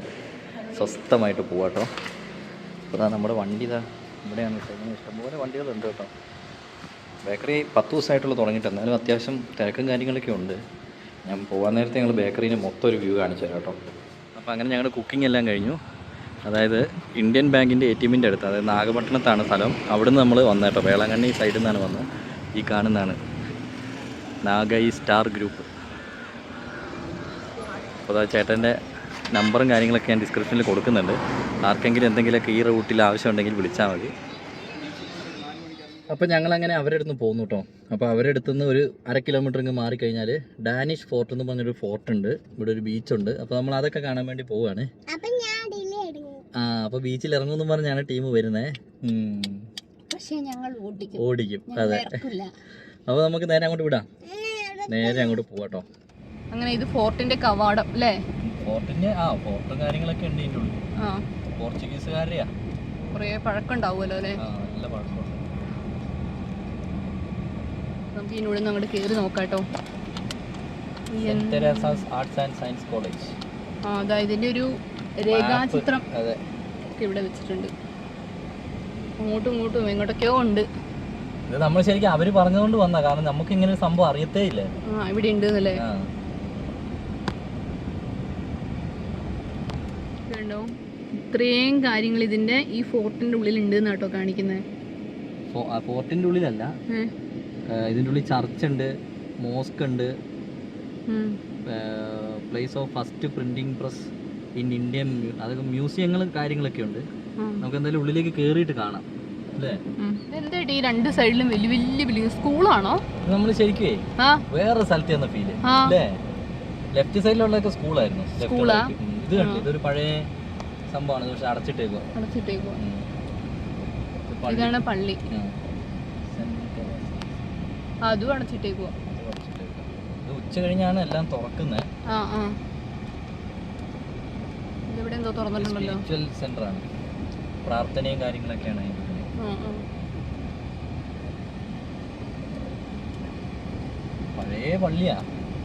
സ്വസ്ഥമായിട്ട് പോവാട്ടോ. അപ്പോൾ നമ്മുടെ വണ്ടി ഇതാ ഇവിടെയാണ് കേട്ടോ. ഇങ്ങനെ ഇഷ്ടംപോലെ വണ്ടികളുണ്ട് കേട്ടോ. ബേക്കറി 10 ദിവസമായിട്ടുള്ള തുടങ്ങിയിട്ട്, എന്നാലും അത്യാവശ്യം തിരക്കും കാര്യങ്ങളൊക്കെ ഉണ്ട്. ഞാൻ പോകാൻ നേരത്തെ ഞങ്ങൾ ബേക്കറീൻ്റെ മൊത്തം ഒരു വ്യൂ കാണിച്ചു തരാം കേട്ടോ. അപ്പോൾ അങ്ങനെ ഞങ്ങളുടെ കുക്കിംഗ് എല്ലാം കഴിഞ്ഞു. അതായത് ഇന്ത്യൻ ബാങ്കിൻ്റെ ATMൻ്റെ അടുത്ത്, അതായത് നാഗപട്ടണത്താണ് സ്ഥലം. അവിടുന്ന് നമ്മൾ വന്ന കേട്ടോ. വേളാങ്കണ്ണി സൈഡിൽ നിന്നാണ് വന്നത്. ഈ കാണുന്നതാണ് നാഗൈ സ്റ്റാർ ഗ്രൂപ്പ്. അപ്പോൾ അതാ ചേട്ടൻ്റെ നമ്പറും കാര്യങ്ങളൊക്കെ ഞാൻ ഡിസ്ക്രിപ്ഷനിൽ കൊടുക്കുന്നുണ്ട്. ആർക്കെങ്കിലും എന്തെങ്കിലുമൊക്കെ ഈ റൂട്ടിൽ ആവശ്യമുണ്ടെങ്കിൽ വിളിച്ചാൽ മതി. അപ്പോൾ ഞങ്ങളങ്ങനെ അവരുടെ അടുത്ത് പോകുന്നു കേട്ടോ. അപ്പോൾ അവരുടെ അടുത്ത് നിന്ന് ഒരു 1/2 കിലോമീറ്റർ ഇങ്ങ് മാറിക്കഴിഞ്ഞാൽ ഡാനിഷ് ഫോർട്ട് എന്ന് പറഞ്ഞൊരു ഫോർട്ടുണ്ട്. ഇവിടെ ഒരു ബീച്ചുണ്ട്. അപ്പോൾ നമ്മൾ അതൊക്കെ കാണാൻ വേണ്ടി പോവുകയാണ്. അപ്പോൾ ബീച്ചിൽ ഇറങ്ങുമെന്ന് പറഞ്ഞാണ് ടീം വരുന്നത്. ഓടിക്കും. അതെ. അപ്പോൾ നമുക്ക് നേരെ അങ്ങോട്ട് വിടാം. നേരെ അങ്ങോട്ട് പോവാട്ടോ. അങ്ങനെ ഇത് ഫോർട്ടിന്റെ കവാടം അല്ലേ? ഫോർട്ടിന്റെ ഫോർട്ടും കാര്യങ്ങളൊക്കെ ഉണ്ട് ഇതിൻ്റെ ഉള്ളിൽ. പോർച്ചുഗീസുകാരെയാ. കുറേ പഴക്കം ഉണ്ടാവുമല്ലോ അല്ലേ? നല്ല പഴക്കമുണ്ട്. നമുക്ക് ഇതിനുള്ളിൽ നിന്ന് അങ്ങോട്ട് കയറി നോക്കാട്ടോ. Arts and science college. അതായത് ഇതിന്റെ ഒരു രേഖാചിത്രം ഒക്കെ ഇവിടെ വെച്ചിട്ടുണ്ട്. അങ്ങോട്ടും ഇങ്ങോട്ടും എങ്ങോട്ടൊക്കെയോ ഉണ്ട്. ഇത് നമ്മൾ ശരിക്കും അവര് പറഞ്ഞതുകൊണ്ട് വന്നാ, കാരണം നമുക്ക് ഇങ്ങനെ ഒരു സംഭവം അറിയത്തേ ഇല്ല. ഇവിടെ ഉണ്ട് അല്ലേ? കണ്ടോ, ഇത്രയും കാര്യങ്ങൾ ഇതിന്റെ ഈ ഫോർട്ടിന്റെ ഉള്ളിൽ ഉണ്ട് എന്നാട്ടോ കാണിക്കുന്നത്. ഫോർട്ടിന്റെ ഉള്ളിലല്ല, ഇതിന്റെ ഉള്ളിൽ ചർച്ച് ഉണ്ട്, മോസ്ക് ഉണ്ട്, place of first printing press in Indian, അതൊക്കെ മ്യൂസിയങ്ങളും കാര്യങ്ങളൊക്കെ ഉണ്ട്. നമുക്ക് എന്തായാലും ഉള്ളിലേക്ക് കേറിയിട്ട് കാണാം അല്ലേ? എന്താ ഈ രണ്ട് സൈഡിലും വലിയ വലിയ ബിൽഡിംഗ്, സ്കൂളാണോ? നമ്മൾ ശരിക്കും വേറെ സ്ഥലത്ത് ചെന്ന ഫീല് അല്ലേ? ലെഫ്റ്റ് സൈഡിലുള്ളതൊക്കെ സ്കൂളായിരുന്നു. ഇത് കണ്ടു, ഇതൊരു പഴയ സംഭവമാണ്, പക്ഷെ അടച്ചിട്ടേക്കോ. ഇതാണ് പള്ളി, അതും അടച്ചിട്ടേക്കോ. ഇത് ഉച്ച കഴിഞ്ഞാണ് എല്ലാം തുറക്കുന്നത്. ഇവിടെ എന്തോ തുറന്നിട്ടുണ്ടല്ലോ. സ്പിരിച്വൽ സെന്റർ ആണ്, പ്രാർത്ഥനയും കാര്യങ്ങളൊക്കെയാണ്. പഴയ പള്ളിയാ,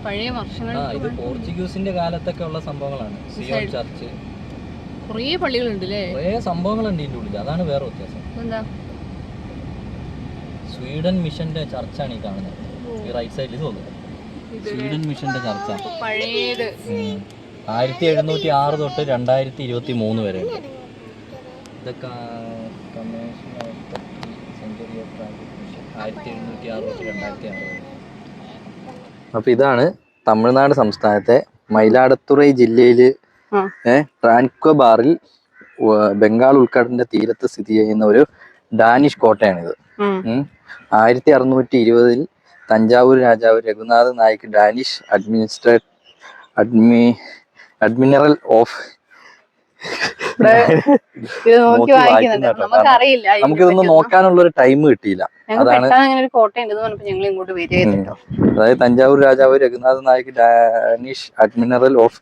പഴയ വർഷങ്ങൾ. ഇത് പോർച്ചുഗീസിന്റെ കാലത്തൊക്കെ ഉള്ള സംഭവങ്ങളാണ്. സിയോൺ ചർച്ച്, കുറേ പള്ളികളുണ്ട് അല്ലേ? കുറേ സംഭവങ്ങളുണ്ട് ഇതിന്റെ ഉള്ളിൽ. അതാണ് വേറെ വ്യത്യാസം. എന്താ? സ്വീഡൻ മിഷന്റെ ചർച്ചാണ് ഈ കാണുന്നത്. ഈ റൈറ്റ് സൈഡിൽ തോന്നുന്നു സ്വീഡൻ മിഷന്റെ ചർച്ച. പഴയത് 1706 തൊട്ട് 2023 വരെ. ഇതൊക്കെ 1706 തൊട്ട് 2006 വരെ. അപ്പോൾ ഇതാണ് തമിഴ്നാട് സംസ്ഥാനത്തെ മയിലാടുതുറൈ ജില്ലയിൽ ട്രാൻക്വബാറിൽ ബംഗാൾ ഉൾക്കടലിന്റെ തീരത്ത് സ്ഥിതി ചെയ്യുന്ന ഒരു ഡാനിഷ് കോട്ടയാണിത്. 1620 തഞ്ചാവൂർ രാജാവ് Raghunatha Nayak Danish admiral of നമുക്കിതൊന്നും നോക്കാനുള്ള ഒരു ടൈം കിട്ടിയില്ല. അതാണ് അതായത് തഞ്ചാവൂർ രാജാവ് Raghunatha Nayak Danish admiral of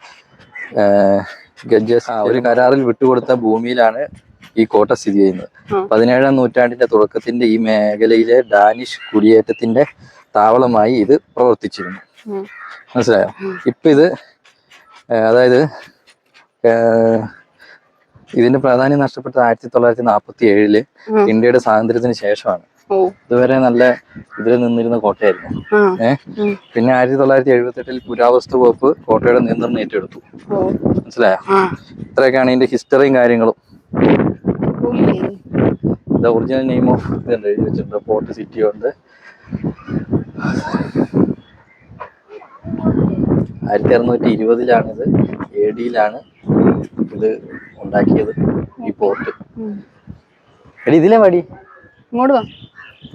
ഗജസ് ഒരു കരാറിൽ വിട്ടുകൊടുത്ത ഭൂമിയിലാണ് ഈ കോട്ട സ്ഥിതി ചെയ്യുന്നത്. 17-ാം നൂറ്റാണ്ടിന്റെ തുടക്കത്തിന്റെ ഈ മേഖലയിലെ ഡാനിഷ് കുടിയേറ്റത്തിന്റെ താവളമായി ഇത് പ്രവർത്തിച്ചിരുന്നു. മനസ്സിലായോ? ഇപ്പൊ ഇത് അതായത് ഇതിന്റെ പ്രാധാന്യം നഷ്ടപ്പെട്ടത് 1947 ഇന്ത്യയുടെ സ്വാതന്ത്ര്യത്തിന് ശേഷമാണ്. ഇതുവരെ നല്ല ഇതിൽ നിന്നിരുന്ന കോട്ടയായിരുന്നു. പിന്നെ 1978 പുരാവസ്തു വകുപ്പ് കോട്ടയുടെ നിയന്ത്രണം ഏറ്റെടുത്തു. മനസ്സിലായോ? ഇത്രയൊക്കെയാണ് ഇതിന്റെ ഹിസ്റ്ററിയും കാര്യങ്ങളും. ദ ഒറിജിനൽ നെയിം ഓഫ് ഇതുണ്ട്, എഴുതി വെച്ചിട്ടുണ്ട്. പോർട്ട് സിറ്റി ഉണ്ട്. 1620-ലാണിത്, AD-ലാണ് ഇത് ഉണ്ടാക്കിയത്, ഈ പോർട്ട്. എടി ഇതിലെ മടി ഇങ്ങോട്ട് വാ.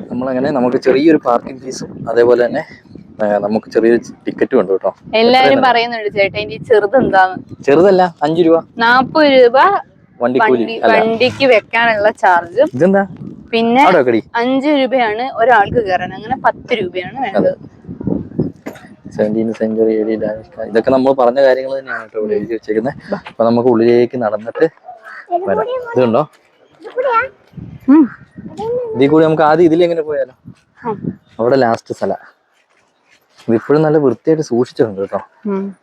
നമ്മളങ്ങനെ നമുക്ക് ചെറിയൊരു പാർക്കിംഗ് ഫീസും അതേപോലെ തന്നെ നമുക്ക് ചെറിയൊരു ടിക്കറ്റും ഉണ്ട് കേട്ടോ. എല്ലാരും പറയുന്നുണ്ട് ചേട്ടാ ഇനി ചെറുതെന്താന്ന്. ചെറുതല്ല, 5 രൂപ 40 രൂപ വണ്ടിക്കൂലി. വണ്ടിക്ക് വെക്കാനുള്ള ചാർജും, ഇതെന്താ പിന്നെ 5 രൂപയാണ് ഒരാൾക്ക് കയറാൻ. അങ്ങനെ 10 രൂപയാണ് വേണ്ടത്. 17th century ഇതൊക്കെ നമ്മൾ പറഞ്ഞ കാര്യങ്ങൾ തന്നെയാണ് കേട്ടോ ഇവിടെ എഴുതി വെച്ചേക്കുന്നത്. അപ്പൊ നമുക്ക് ഉള്ളിലേക്ക് നടന്നിട്ട് വരാം. ഇതുണ്ടോ ഇതിൽ കൂടി നമുക്ക് ആദ്യം ഇതിലെങ്ങനെ പോയാലോ? അവിടെ ലാസ്റ്റ് സ്ഥല. ഇതിപ്പോഴും നല്ല വൃത്തിയായിട്ട് സൂക്ഷിച്ചിട്ടുണ്ട് കേട്ടോ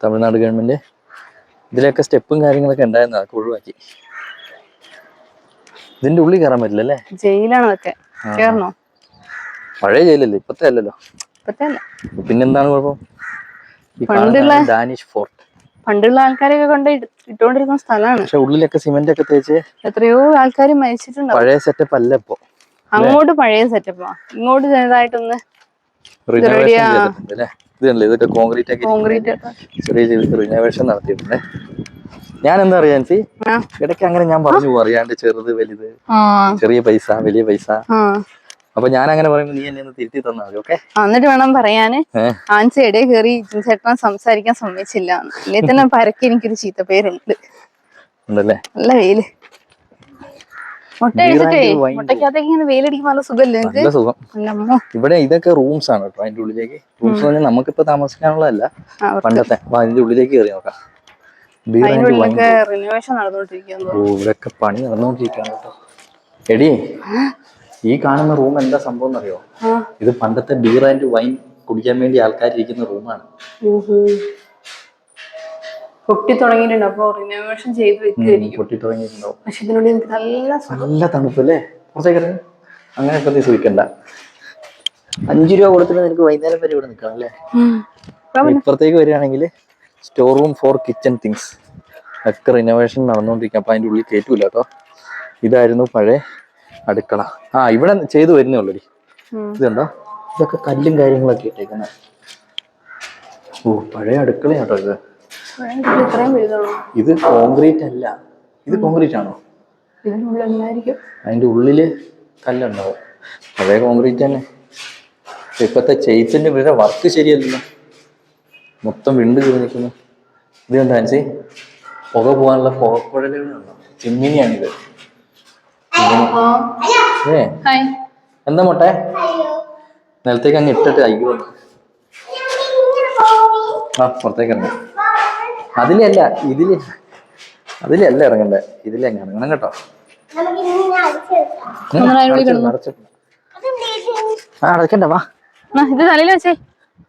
തമിഴ്നാട് ഗവൺമെന്റ്. ഇതിലൊക്കെ സ്റ്റെപ്പും കാര്യങ്ങളൊക്കെ ഉണ്ടായിരുന്നു, അതൊക്കെ ഒഴിവാക്കി. ഇതിന്റെ ഉള്ളിൽ കയറാൻ പറ്റില്ല അല്ലേ? ജയിലാണ് അതൊക്കെ. കേറണോ? പഴയ ജയിലല്ലേ, ഇപ്പത്തെ അല്ലല്ലോ. പിന്നെന്താണ് കുഴപ്പം? ഡാനിഷ് ഫോർട്ട് പണ്ടുള്ള ആൾക്കാരൊക്കെ കൊണ്ട് ഇട്ടോണ്ടിരുന്ന സ്ഥലമാണ്. പക്ഷെ ഉള്ളിലൊക്കെ സിമെന്റ് ഒക്കെ തേച്ച് എത്രയോ ആൾക്കാർ മരിച്ചിട്ടുണ്ട്. പഴയ സെറ്റപ്പ് അല്ല ഇപ്പൊ. അങ്ങോട്ട് പഴയ സെറ്റപ്പാ, ഇങ്ങോട്ട് ചെറുതായിട്ടൊന്ന് ഇതൊക്കെ കോൺക്രീറ്റ് ചെറിയ റിനോവേഷൻ നടത്തിയിട്ടുണ്ട്. ഞാൻ എന്താ അറിയാ ഇടയ്ക്ക് അങ്ങനെ ഞാൻ പറഞ്ഞു അറിയാണ്ട് ചെറുത് വലുത്, ചെറിയ പൈസ വലിയ പൈസ. അപ്പൊ ഞാൻ അങ്ങനെ പറയുമ്പോ നീ എന്നെ ഒന്ന് തിരുത്തി തന്നാ മതി. ഓക്കെ, എന്നിട്ട് വേണം പറയാന് ആൻസി ഇടയിൽ കയറി ചേട്ടൻ സംസാരിക്കാൻ സമ്മതിച്ചില്ല. അല്ലേ തന്നെ പരക്കെ എനിക്കൊരു ചീത്ത പേരുണ്ട്. നല്ല വെയില്, മുട്ട അടിച്ചിട്ടേ മുട്ടക്കകത്തേക്ക് ഇങ്ങനെ വെയിലടിക്കുമ്പോ നല്ല സുഖല്ലേ? നല്ല സുഖം. ഇവിടെ ഇതൊക്കെ റൂംസ് ആണ് കേട്ടോ. അതിന്റെ ഉള്ളിലേക്ക് റൂംസ് പറഞ്ഞാൽ നമുക്കിപ്പോ താമസിക്കാനുള്ളതല്ല, പണ്ടത്തെ. അപ്പൊ അതിന്റെ ഉള്ളിലേക്ക് കയറി നോക്കാം. റിനോവേഷൻ നടന്നുകൊണ്ടിരിക്കുന്നു. ഓ, ഇവിടെയൊക്കെ പണി നടന്നുകൊണ്ടിരിക്കുകയാണ് കേട്ടോ. എടി, ഈ കാണുന്ന റൂം എന്താ സംഭവം എന്നറിയോ? ഇത് പണ്ടത്തെ ബീർ ആൻഡ് വൈൻ കുടിക്കാൻ വേണ്ടി ആൾക്കാർ ഇരിക്കുന്ന റൂമാണ്. പൊട്ടി തുടങ്ങിയിട്ടുണ്ട്. അപ്പൊ റിനോവേഷൻ ചെയ്ത് വെക്കുമായിരിക്കും. പൊട്ടി തുടങ്ങിയിട്ടുണ്ടാവും. പക്ഷെ ഇതിനുള്ളിൽ നല്ല തണുപ്പല്ലേ? പുറത്തേക്ക് അങ്ങനെ ഇപ്പൊ നീ സൂക്ഷിക്കണ്ട. 5 രൂപ കൊടുത്തിട്ട് നിനക്ക് വൈകുന്നേരം വരെ ഇവിടെ നിൽക്കണം അല്ലേ? ഇപ്പുറത്തേക്ക് വരികയാണെങ്കിൽ store room for kitchen things ഒക്കെ റിനോവേഷൻ നടന്നുകൊണ്ടിരിക്കുക. അപ്പൊ അതിന്റെ ഉള്ളിൽ കയറ്റൂല കേട്ടോ. ഇതായിരുന്നു പഴയ അടുക്കള. ഇവിടെ ചെയ്തു വരുന്നേ ഉള്ളൂ. ഇതുണ്ടോ, ഇതൊക്കെ കല്ലും കാര്യങ്ങളൊക്കെ ഇട്ടേക്കുന്നത്. ഓ, പഴയ അടുക്കളയാട്ടോ ഇത്. ഇത് കോൺക്രീറ്റ് അല്ല. ഇത് കോൺക്രീറ്റ് ആണോ? അതിന്റെ ഉള്ളില് കല്ലുണ്ടാവും. പഴയ കോൺക്രീറ്റ് തന്നെ. ഇപ്പത്തെ ചെയ്ത്തിന്റെ ഇവിടെ വർക്ക് ശരിയല്ലല്ലോ, മൊത്തം വിണ്ട് കയറി നിൽക്കുന്നു. ഇത് കണ്ടോ ആൻസി? പുക പോകാനുള്ള പുകക്കുഴലുകളുണ്ടോ? ചിമ്മിനിയാണിത്. എന്താ മോട്ടെ? നിലത്തേക്ക് അങ്ങ് ഇട്ടിട്ട് അയ്യോ. പുറത്തേക്ക് ഇറങ്ങി. അതിലല്ല ഇറങ്ങണ്ടേ, ഇതിലെങ്ങനെ ഇറങ്ങണം കേട്ടോ. അടക്കണ്ട, വാ.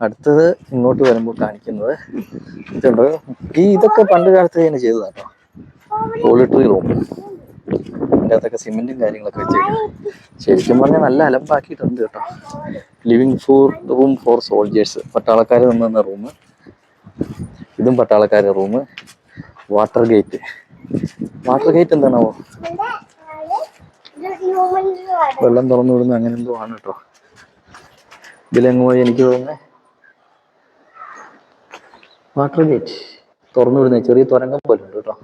അടുത്തത് ഇങ്ങോട്ട് വരുമ്പോൾ കാണിക്കുന്നത് ഇതുണ്ടോ, ഇതൊക്കെ പണ്ട് കാലത്ത് തന്നെ ചെയ്തതാട്ടോ. Toiletry room. അതിൻ്റെ അകത്തൊക്കെ സിമെന്റും കാര്യങ്ങളൊക്കെ വെച്ചേക്കാം. ശരിക്കും പറഞ്ഞാൽ നല്ല അലമ്പാക്കിയിട്ടുണ്ട് കേട്ടോ. ലിവിങ് റൂം ഫോർ സോൾജേഴ്സ്, പട്ടാളക്കാർ നിന്ന റൂം. ഇതും പട്ടാളക്കാരുടെ റൂം. വാട്ടർ ഗേറ്റ് എന്താണാവോ? വെള്ളം തുറന്നു വിടുന്നു, അങ്ങനെ എന്തോ ആണ് കേട്ടോ. ഇതിലെങ്ങോ എനിക്ക് തോന്നുന്നത് വാട്ടർ ഗേറ്റ് തുറന്നു വിടുന്ന ചെറിയ തുരങ്കം പോലെ ഉണ്ട് കേട്ടോ.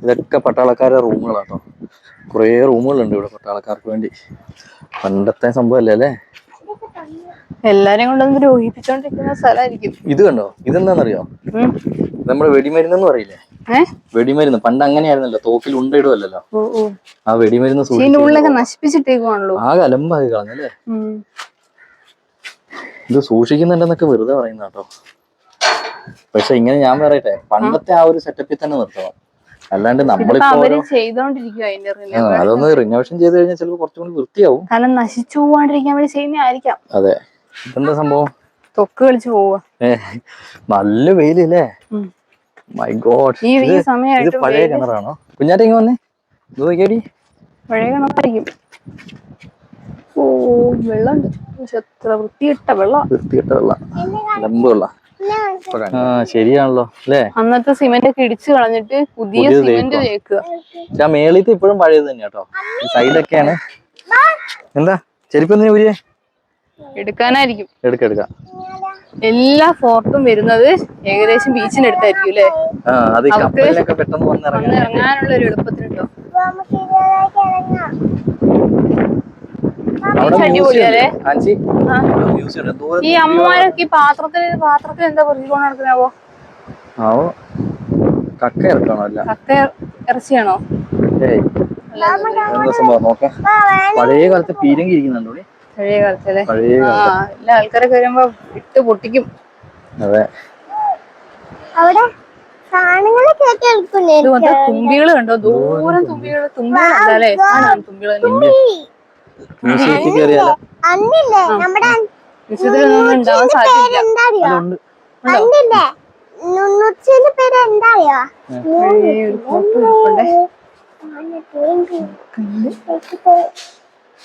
ഇതൊക്കെ പട്ടാളക്കാരുടെ റൂമുകളാട്ടോ. കുറേ റൂമുകളുണ്ട് ഇവിടെ പട്ടാളക്കാർക്ക് വേണ്ടി. പണ്ടത്തെ സംഭവല്ലേ അല്ലേ? എല്ലാരെയും കൊണ്ടൊന്ന് ദ്രോഹിപ്പിച്ചോണ്ടിരിക്കുന്ന സ്ഥലമായിരിക്കും. ഇത് കണ്ടോ, ഇതെന്താന്നറിയോ? നമ്മുടെ വെടിമരുന്നെന്ന് പറയില്ലേ? വെടിമരുന്ന് പണ്ട് അങ്ങനെയായിരുന്നല്ലോ, തോക്കിൽ ഉണ്ടയിടുമല്ലോ. ആ വെടിമരുന്ന് നശിപ്പിച്ചിട്ടേക്കുവാണല്ലോ. ആകെ അലമ്പാക്കി കളഞ്ഞല്ലേ. ഇത് സൂക്ഷിക്കുന്നുണ്ടെന്നൊക്കെ വെറുതെ പറയുന്ന കേട്ടോ. പക്ഷെ ഇങ്ങനെ ഞാൻ പറയട്ടെ, പണ്ടത്തെ ആ ഒരു സെറ്റപ്പിൽ തന്നെ നിർത്തണം. അല്ലാണ്ട് നമ്മളിപ്പോ അതൊന്ന് റിനോവേഷൻ ചെയ്ത് കഴിഞ്ഞാൽ ചിലപ്പോൾ കുറച്ചും കൂടി വൃത്തിയാവും. കാരണം നശിച്ചു പോവാണ്ടിരിക്കാൻ വേണ്ടി ചെയ്യുന്നതായിരിക്കാം. അതെ. ഇതെന്താ സംഭവം? തൊക്ക് കളിച്ചു പോവാ. നല്ല വെയിലല്ലേ. My god. ഇത് പഴയ കിണറാണോ? കുഞ്ഞാറ്റ ഇങ്ങ് വന്നേ, ഇത് നോക്കിയാടി. പഴയ കിണറായിരിക്കും. ഓ, വെള്ളമുണ്ട്. പക്ഷെ എത്ര വൃത്തിയിട്ട വെള്ളം. ലംബ് വെള്ളം. ശരിയാണല്ലോ അല്ലേ? അന്നത്തെ സിമെന്റ് ഒക്കെ ഇടിച്ചു കളഞ്ഞിട്ട് പുതിയ സിമെന്റ് തേക്കുക. മേളിത്തെ ഇപ്പോഴും പഴയത് തന്നെ കേട്ടോ. സൈഡൊക്കെയാണ്. എന്താ ചെരുപ്പൊന്നിനെ ഊരിയേ? എടുക്കാനായിരിക്കും. എടുക്കാം. എല്ലാ ഫോർട്ടും വരുന്നത് ഏകദേശം ബീച്ചിനടുത്തായിരിക്കും അല്ലേ? ഇറങ്ങാനുള്ള ഒരു എളുപ്പത്തിനുണ്ടോ. അവിടെ അടിപൊളിയല്ലേ ആൻസി ആ. മ്യൂസിയം ഉണ്ട് ദൂരെ. ഈ അമ്മമാരൊക്കെ ഈ പാത്രത്തിൽ എന്താ പൊറിച്ചുകൊണ്ട് നടക്കുന്നവോ? ആവോ കക്ക ഇറക്കണോ? അല്ല കക്ക ഇറച്ചിയാണോ? ഏയ് സംഭവം നോക്കാം. പഴയ കാലത്ത് പീരങ്കി ഇരിക്കുന്നുണ്ടോ? പഴയ കാലത്തല്ലേ? പഴയ ആ എല്ലാ ആൾക്കാരൊക്കെ വരുമ്പോ ഇട്ട് പൊട്ടിക്കും. അതെ. തുമ്പികള് കണ്ടോ? ദൂരം തുമ്പികളല്ലേ? ആണോ തുമ്പികള്? മ്യൂസിയത്തിൽ കയറിയാലോ? മ്യൂസിയത്തിലൊന്നും ഉണ്ടാവാൻ സാധ്യതയില്ല.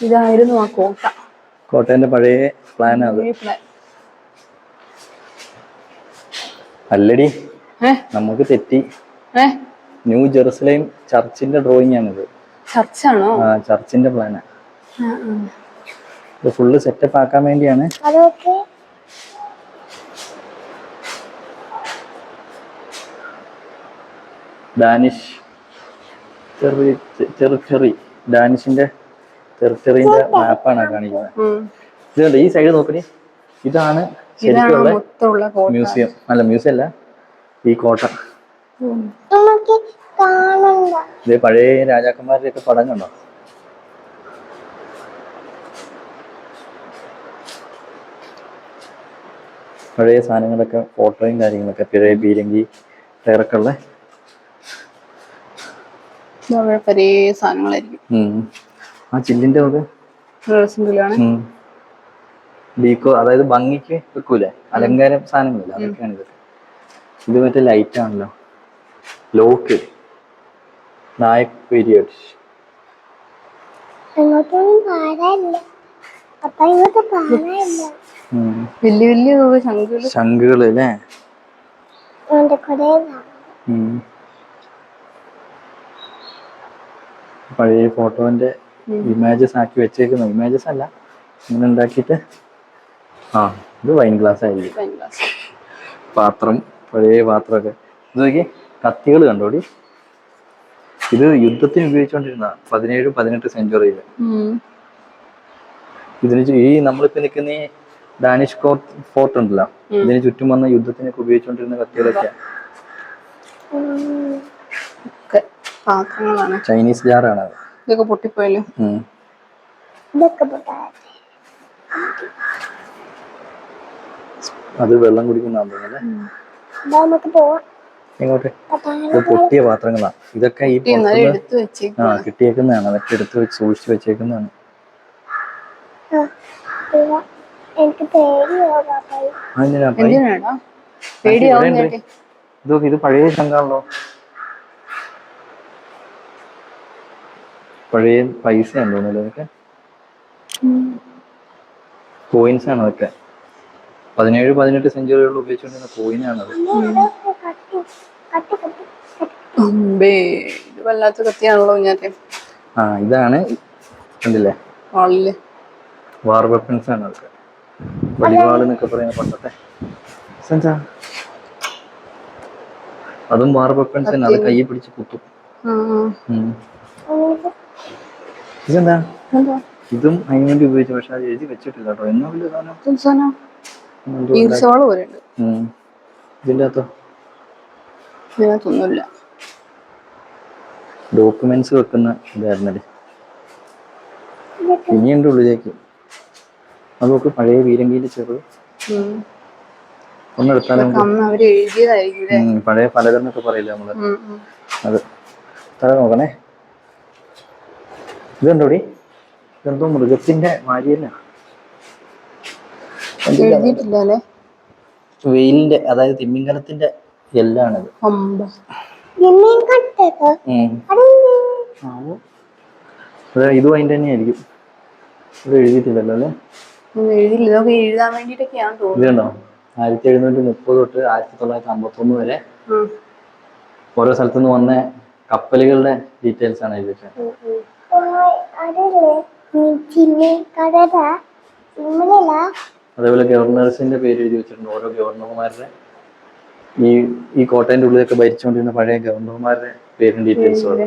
ഇതായിരുന്നു ആ കോട്ട. കോട്ടേന്റെ പഴയ പ്ലാൻ അത്. അല്ലടി നമുക്ക് തെറ്റി. ന്യൂ ജെറുസലേം ചർച്ചിന്റെ ഡ്രോയിങ് ആണിത്. ചർച്ചാണോ? ആ ചർച്ചിന്റെ പ്ലാനാ. ഇത് ഫുള്ള് സെറ്റപ്പ് ആക്കാൻ വേണ്ടിയാണ്. ഡാനിഷ് ടെറിട്ടറി, ഡാനിഷിന്റെ ടെറിട്ടറിന്റെ മാപ്പാണ് കാണിക്കുന്നത്. ഇതുണ്ട് ഈ സൈഡ് നോക്കണേ, ഇതാണ് ശരിക്കുള്ള മ്യൂസിയം. അല്ല മ്യൂസിയം അല്ല, ഈ കോട്ട. ഇത് പഴയ രാജാക്കന്മാരുടെ ഒക്കെ പടം കണ്ടോ? പഴയ സാധനങ്ങളൊക്കെ, ഫോട്ടോയും കാര്യങ്ങളൊക്കെ, പഴയ പീരങ്കി ടയറൊക്കെ ഉള്ള പഴയ സാധനങ്ങളായിരിക്കും. ആ ചില്ലിന്റെ ഒക്കെ ഡീക്കോ, അതായത് ഭംഗിക്ക് വെക്കൂലേ, അലങ്കാരം സാധനങ്ങളില്ല, അതൊക്കെയാണ് ഇതൊക്കെ. ഇത് മറ്റേ ലൈറ്റ് ആണല്ലോ, ലോക്ക്, നായക് പീരിയഡ്. വലിയ വലിയ ശംഖുകള് അല്ലേ? പഴയ ഫോട്ടോന്റെ ഇമേജസ് ആക്കി വെച്ചേക്കുന്ന, ഇമേജസ് അല്ല ഇങ്ങനെ ഉണ്ടാക്കിയിട്ട്. ആ ഇത് വൈൻ ഗ്ലാസ് ആയിരിക്കും. പാത്രം, പഴയ പാത്രമൊക്കെ. ഇത് നോക്കി, കത്തികൾ കണ്ടോടി. ഇത് യുദ്ധത്തിന് ഉപയോഗിച്ചുകൊണ്ടിരുന്ന 17-18 സെഞ്ചുറിയില്. ഇതിന് ഈ നമ്മളിപ്പോ നിൽക്കുന്ന ഈ ഡാനിഷ് ഫോർട്ട് ഉണ്ടല്ലോ, ഇതിന് ചുറ്റും വന്ന യുദ്ധത്തിനൊക്കെ ഉപയോഗിച്ചുകൊണ്ടിരുന്ന കത്തികളൊക്കെ. ചൈനീസ് ജാറാണ് അത്. ഇതൊക്കെ പൊട്ടിപ്പോയല്ലോ. അത് വെള്ളം കുടിക്കുന്നതാണല്ലേ. ഇങ്ങോട്ട് പൊട്ടിയ പാത്രങ്ങളാ ഇതൊക്കെ. ഈ കിട്ടിയേക്കുന്നതാണ്, അതൊക്കെ എടുത്ത് വെച്ച് സൂക്ഷിച്ചു വെച്ചേക്കുന്നതാണ്. ഇതൊക്കെ ഇത് പഴയ ശങ്കാണല്ലോ, പഴയ പൈസ ഉണ്ടോന്നല്ലോ അതൊക്കെ. കോയിൻസ് ആണ് അതൊക്കെ. 17-18 സെഞ്ചുറികളിൽ ഉപയോഗിച്ചുകൊണ്ടിരുന്ന കോയിനാണത്. ഇത് വല്ലാത്ത കത്തിയാണല്ലോ ഇങ്ങനത്തെ. ആ ഇതാണ് കണ്ടില്ലേ, വാർ വെപ്പൺസ് ആണ് അതൊക്കെ. വടിവാൾ എന്നൊക്കെ പറയുന്ന പണ്ടത്തെ അതും വാർ വെപ്പൺസ് തന്നെ. അത് കയ്യെ പിടിച്ച് കുത്തും. ഇതെന്താ? ഇതും അതിന് വേണ്ടി ഉപയോഗിച്ചു, പക്ഷെ അത് എഴുതി വെച്ചിട്ടില്ല കേട്ടോ. എന്നോ വലിയ സാധനം. ഇതിന്റെ അകത്തൊന്നുമില്ല. ഡോക്യുമെന്റ്സ് വെക്കുന്ന ഇതായിരുന്നല്ലേ. ഇനിയുണ്ട് ഉള്ളിലേക്ക്. അതൊക്കെ പഴയ പീരങ്കിയില് ചെറുത് ഒന്നെടുത്താലും പഴയ പലകം എന്നൊക്കെ പറയില്ല നമ്മള്. അത് തല നോക്കണേ. ഇതെന്തോടി? ഇതെന്തോ മൃഗത്തിന്റെ മാരിയല്ല, വെയിലിന്റെ, അതായത് തിമിംഗലത്തിന്റെ എല്ലാണിത്. ഇതും അതിന്റെ തന്നെയായിരിക്കും. ഇത് എഴുതിയിട്ടില്ലല്ലോ അല്ലേ? എഴുതാൻ വേണ്ടിട്ടൊക്കെയാണ് തോന്നുന്നത്. ഇത് കണ്ടോ, 1730 തൊട്ട് 1951 വരെ ഓരോ സ്ഥലത്തുനിന്ന് വന്ന കപ്പലുകളുടെ ഡീറ്റെയിൽസ് ആണ് എഴുതിയിട്ട്. അതേപോലെ ഗവർണേഴ്സിന്റെ പേര് എഴുതി വെച്ചിട്ടുണ്ട്. ഓരോ ഗവർണർമാരുടെ, ഈ കോട്ടയന്റെ ഉള്ളിലൊക്കെ ഭരിച്ചുകൊണ്ടിരുന്ന പഴയ ഗവർണർമാരുടെ പേരും ഡീറ്റെയിൽസും.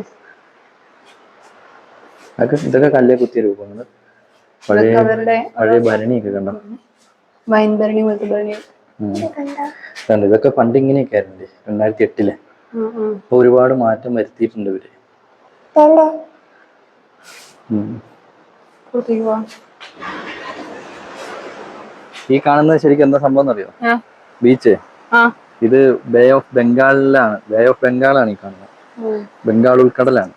ഇതൊക്കെ കല്ലേ കുത്തിയ രൂപങ്ങൾ. പഴയ അവരുടെ പഴയ ഭരണിയൊക്കെ കണ്ടോ? വൈൻ ഭരണി പോലത്തെ ഭരണി. കണ്ടോ, ഇതൊക്കെ പണ്ട് ഇങ്ങനെയൊക്കെ ആയിരുന്നില്ലേ 2008. അപ്പൊ ഒരുപാട് മാറ്റം വരുത്തിയിട്ടുണ്ട് ഇവര്. ഈ കാണുന്നത് ശരിക്കും എന്താ സംഭവം എന്നറിയോ? ബീച്ച്. ഇത് ബേ ഓഫ് ബംഗാളാണ് ഈ കാണുന്നത്. ബംഗാൾ ഉൾക്കടലാണ്.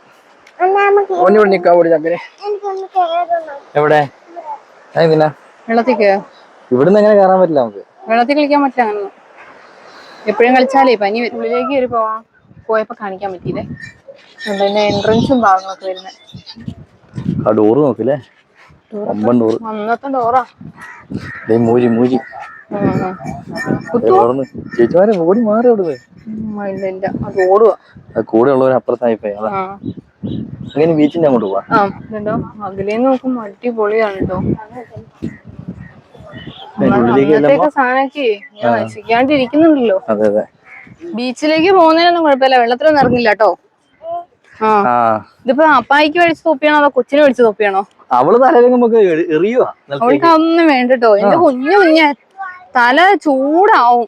എവിടെ വെള്ളത്തിക്ക് ഇവിടുന്ന് എങ്ങനെ കയറാൻ പറ്റില്ല നമുക്ക്? വെള്ളത്തിൽ കളിക്കാൻ പറ്റില്ല അങ്ങനെ. എപ്പോഴും കളിച്ചാലേ പനി വരും. ഉള്ളിലേക്ക് കയറി പോയപ്പോ കാണിക്കാൻ പറ്റിയില്ലേ. അതിന്റെ എൻട്രൻസും ഭാഗങ്ങളൊക്കെ വരുന്നത്. ആ ഡോറ് നോക്കില്ലേ, അന്നത്തെ ഡോറാ. മൂരി ചേച്ചിമാരെ ഓടി മാറി അവിടുന്ന്. അത് ഓടുവാ. കൂടെ ഉള്ളവർ അപ്പുറത്തായി പോയി. അതാ അങ്ങനെ ബീച്ചിന്റെ അങ്ങോട്ട് പോവാ. അകലേന്ന് നോക്കുമ്പോ അടിപൊളിയാണ് കേട്ടോ. ഉള്ളിലേക്ക് സാധനൊക്കെ നശിക്കാണ്ടിരിക്കുന്നുണ്ടല്ലോ. അതെ അതെ. ബീച്ചിലേക്ക് പോകുന്നതിനൊന്നും കുഴപ്പമില്ല, വെള്ളത്തിലൊന്നും ഇറങ്ങില്ല കേട്ടോ. ഇതിപ്പോ അപ്പായിക്ക് മേടിച്ച തൊപ്പിയാണോ അതോ കൊച്ചിന് മേടിച്ച തൊപ്പിയാണോ? അവള് തലയിലൊക്കെ എറിയുവാ. അവൾക്ക് അതൊന്നും വേണ്ടട്ടോ. എന്റെ കുഞ്ഞ് തല ചൂടാവും.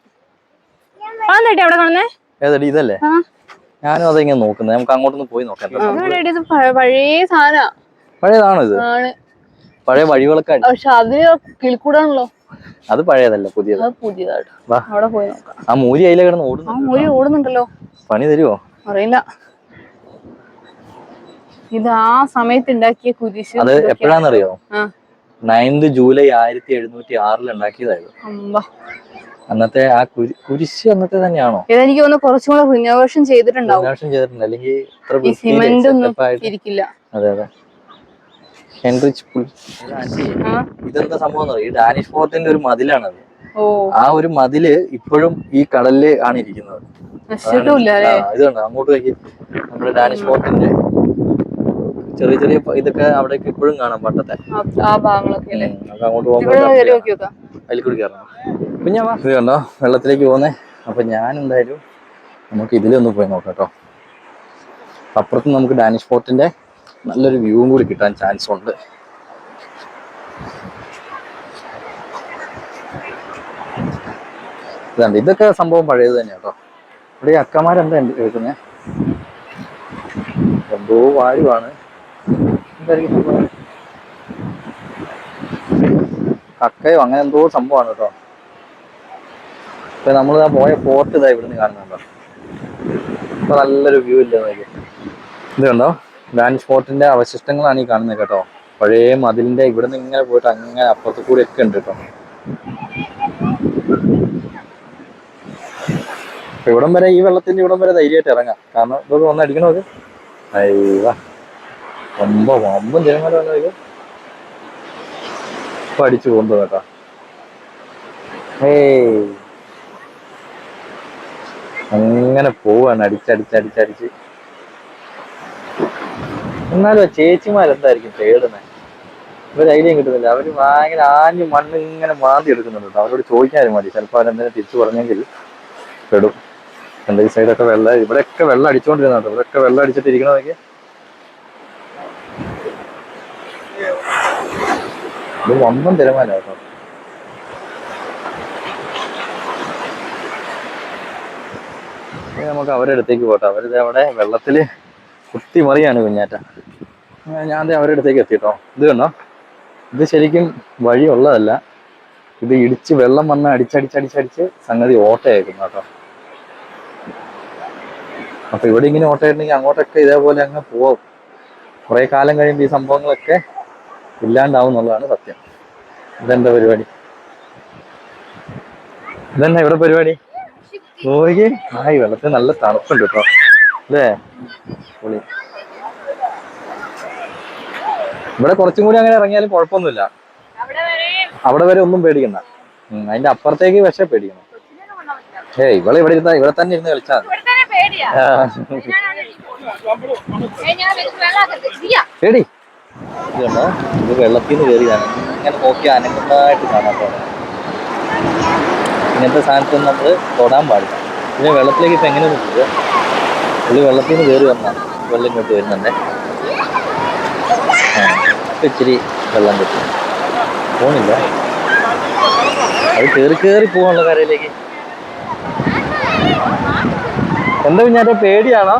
അതെന്താ അവിടെ കാണുന്നേ? ഏതടി ഇതല്ലേ? ഞാനും അതെങ്ങനെ നോക്കുന്നത്. നമുക്ക് അങ്ങോട്ടൊന്ന് പോയി നോക്കാം. പഴയ സാധന. പഴയതാണോ ഇത്? പഴയ വഴികളൊക്കെ. പക്ഷെ അത് കിളിക്കൂടാണല്ലോ. അത് പഴയതല്ല, പുതിയത്. പുതിയതായിട്ട് അവിടെ പോയി നോക്കാം. ആ മൂരി അതിലെ കിടന്ന് ഓടുന്നു. മൂരി ഓടുന്നുണ്ടല്ലോ. പണി തരുവോ അറിയില്ല. ഇത് ആ സമയത്ത് ഉണ്ടാക്കിയ കുരിശ്. അത് എപ്പോഴാന്നറിയോ? 9th July 1706 ഉണ്ടാക്കിയതായിരുന്നു. അന്നത്തെ ആ കുരിശ് അന്നത്തെ തന്നെയാണോ? എനിക്ക് തോന്നുന്നു കുറച്ചും കൂടെ റിനോവേഷൻ ചെയ്തിട്ടുണ്ടാവും. അല്ലെങ്കിൽ അതെ അതെ. ഇതെന്താ സംഭവം? ഈ ഡാനിഷ് ഫോർട്ടിന്റെ ഒരു മതിലാണത്. ആ ഒരു മതില് ഇപ്പോഴും ഈ കടലില് ആണ് ഇരിക്കുന്നത്. ഇതുണ്ട് അങ്ങോട്ട് നോക്കി. നമ്മുടെ ഡാനിഷ് ഫോർട്ടിന്റെ ചെറിയ ചെറിയ ഇതൊക്കെ അവിടേക്ക് ഇപ്പോഴും കാണാം. പണ്ടത്തെ ആ ഭാഗങ്ങളൊക്കെ അങ്ങോട്ട് പോകുമ്പോൾ അതിൽ കൂടി കയറണം. പിന്നെ ഇത് കണ്ടോ വെള്ളത്തിലേക്ക് പോകുന്നേ. അപ്പൊ ഞാൻ എന്തായാലും നമുക്ക് ഇതിലൊന്ന് പോയി നോക്കാം കേട്ടോ. അപ്പുറത്ത് നമുക്ക് ഡാനിഷ് ഫോർട്ടിന്റെ നല്ലൊരു വ്യൂവും കൂടി കിട്ടാൻ ചാൻസ് ഉണ്ട്. ഇതുണ്ട്, ഇതൊക്കെ സംഭവം പഴയത് തന്നെയാണ് കേട്ടോ. ഇവിടെ ഈ അക്കമാരെന്താ എടുക്കുന്നേ? എന്തോ വായുവാണ്. എന്തായിരിക്കും സംഭവം? കക്കയോ അങ്ങനെ എന്തോ സംഭവമാണ് കേട്ടോ. ഇപ്പൊ നമ്മൾ പോയ ഫോർട്ട് ഇതാ ഇവിടുന്ന് കാണുന്നുണ്ടോ? ഇപ്പൊ നല്ലൊരു വ്യൂ ഇല്ല നോക്കി. ഇത് കണ്ടോ, ഡാനിഷ് ഫോർട്ടിന്റെ അവശിഷ്ടങ്ങളാണ് ഈ കാണുന്നത് കേട്ടോ. പഴയ മതിലിന്റെ ഇവിടുന്ന് ഇങ്ങനെ പോയിട്ട് അങ്ങനെ അപ്പുറത്ത് കൂടി ഒക്കെ ഉണ്ട് കേട്ടോ. ഇവിടം വരെ, ഈ വെള്ളത്തിന്റെ ഇവിടം വരെ ധൈര്യമായിട്ട് ഇറങ്ങാം. കാരണം ഇതൊക്കെ ഒന്ന് അടിക്കണമൊക്കെ. അയ്യ വമ്പം ജനങ്ങളെ വന്നത് ഇപ്പൊ അടിച്ചു പോകുന്നത് കേട്ടോ. അങ്ങനെ പോവാണ് അടിച്ചടിച്ചടിച്ചടിച്ച്. എന്നാലും ചേച്ചിമാരെന്തായിരിക്കും തേടുന്നത്? ഒരു ഐഡിയ കിട്ടുന്നില്ല. അവര് ഭയങ്കര ആഞ്ഞ് മണ്ണ് ഇങ്ങനെ മാന്തി എടുക്കുന്നുണ്ട് കേട്ടോ. അവരോട് ചോദിക്കാനും മതി, ചിലപ്പോൾ അവരെന്തെങ്കിലും തിരിച്ചു പറഞ്ഞെങ്കിൽ പെടും. എൻ്റെ ഈ സൈഡൊക്കെ വെള്ളം, ഇവിടെയൊക്കെ വെള്ളം അടിച്ചോണ്ടിരുന്ന കേട്ടോ. ഇവിടെയൊക്കെ വെള്ളം അടിച്ചിട്ടിരിക്കണമെങ്കിൽ ഇത് വമ്പം തിരമാല കേട്ടോ. നമുക്ക് അവരുടെ അടുത്തേക്ക് പോട്ടെ. അവരിത് അവിടെ വെള്ളത്തില് കുത്തി മറിയാണ് കുഞ്ഞാറ്റ. ഞാൻ അവരുടെ അടുത്തേക്ക് എത്തിട്ടോ. ഇത് കണ്ടോ, ഇത് ശരിക്കും വഴിയുള്ളതല്ല. ഇത് ഇടിച്ച് വെള്ളം വന്ന് അടിച്ചടിച്ചടിച്ചടിച്ച് സംഗതി ഓട്ടയായിരുന്നു കേട്ടോ. അപ്പൊ ഇവിടെ ഇങ്ങനെ ഓട്ടയിട്ടുണ്ടെങ്കിൽ അങ്ങോട്ടൊക്കെ ഇതേപോലെ അങ്ങ് പോവും. കുറെ കാലം കഴിയുമ്പോൾ ഈ സംഭവങ്ങളൊക്കെ ഇല്ലാണ്ടാവും എന്നുള്ളതാണ് സത്യം. ഇതെന്താ പരിപാടി? ഇതെന്നാ ഇവിടെ പരിപാടി? നോക്കി ഈ വെള്ളത്തിന് നല്ല തണുപ്പുണ്ട് കേട്ടോ അല്ലേ? പൊളി. ഇവിടെ കുറച്ചും കൂടി അങ്ങനെ ഇറങ്ങിയാലും കുഴപ്പമൊന്നുമില്ല. അവിടെ വരെ ഒന്നും പേടിക്കണ്ട. അതിന്റെ അപ്പുറത്തേക്ക് പക്ഷേ പേടിക്കണം. ഇവിടെ ഇവിടെ തന്നെ ഇരുന്ന് കളിച്ചാൽ പേടി. ഇതുണ്ടോ, ഇത് വെള്ളത്തിൽ നിന്ന് കയറിയാണ്. ഇങ്ങനെ നോക്കി അനങ്ങുന്നതായിട്ട് കാണാൻ പോലെ. ഇങ്ങനത്തെ സാധനത്തൊന്നും നമ്മൾ തൊടാൻ പാടില്ല. പിന്നെ വെള്ളത്തിലേക്ക് ഇപ്പം എങ്ങനെ പോകുക? ഇത് വെള്ളത്തിൽ നിന്ന് കയറി വന്നാണ്. വെള്ളം ഇങ്ങോട്ട് വരുന്നുണ്ടേ. ഇച്ചിരി വെള്ളം കിട്ടും. പോണില്ല, അത് കേറി പോവാനുള്ള കരയിലേക്ക്. എന്താ കുഞ്ഞാറ്റ പേടിയാണോ?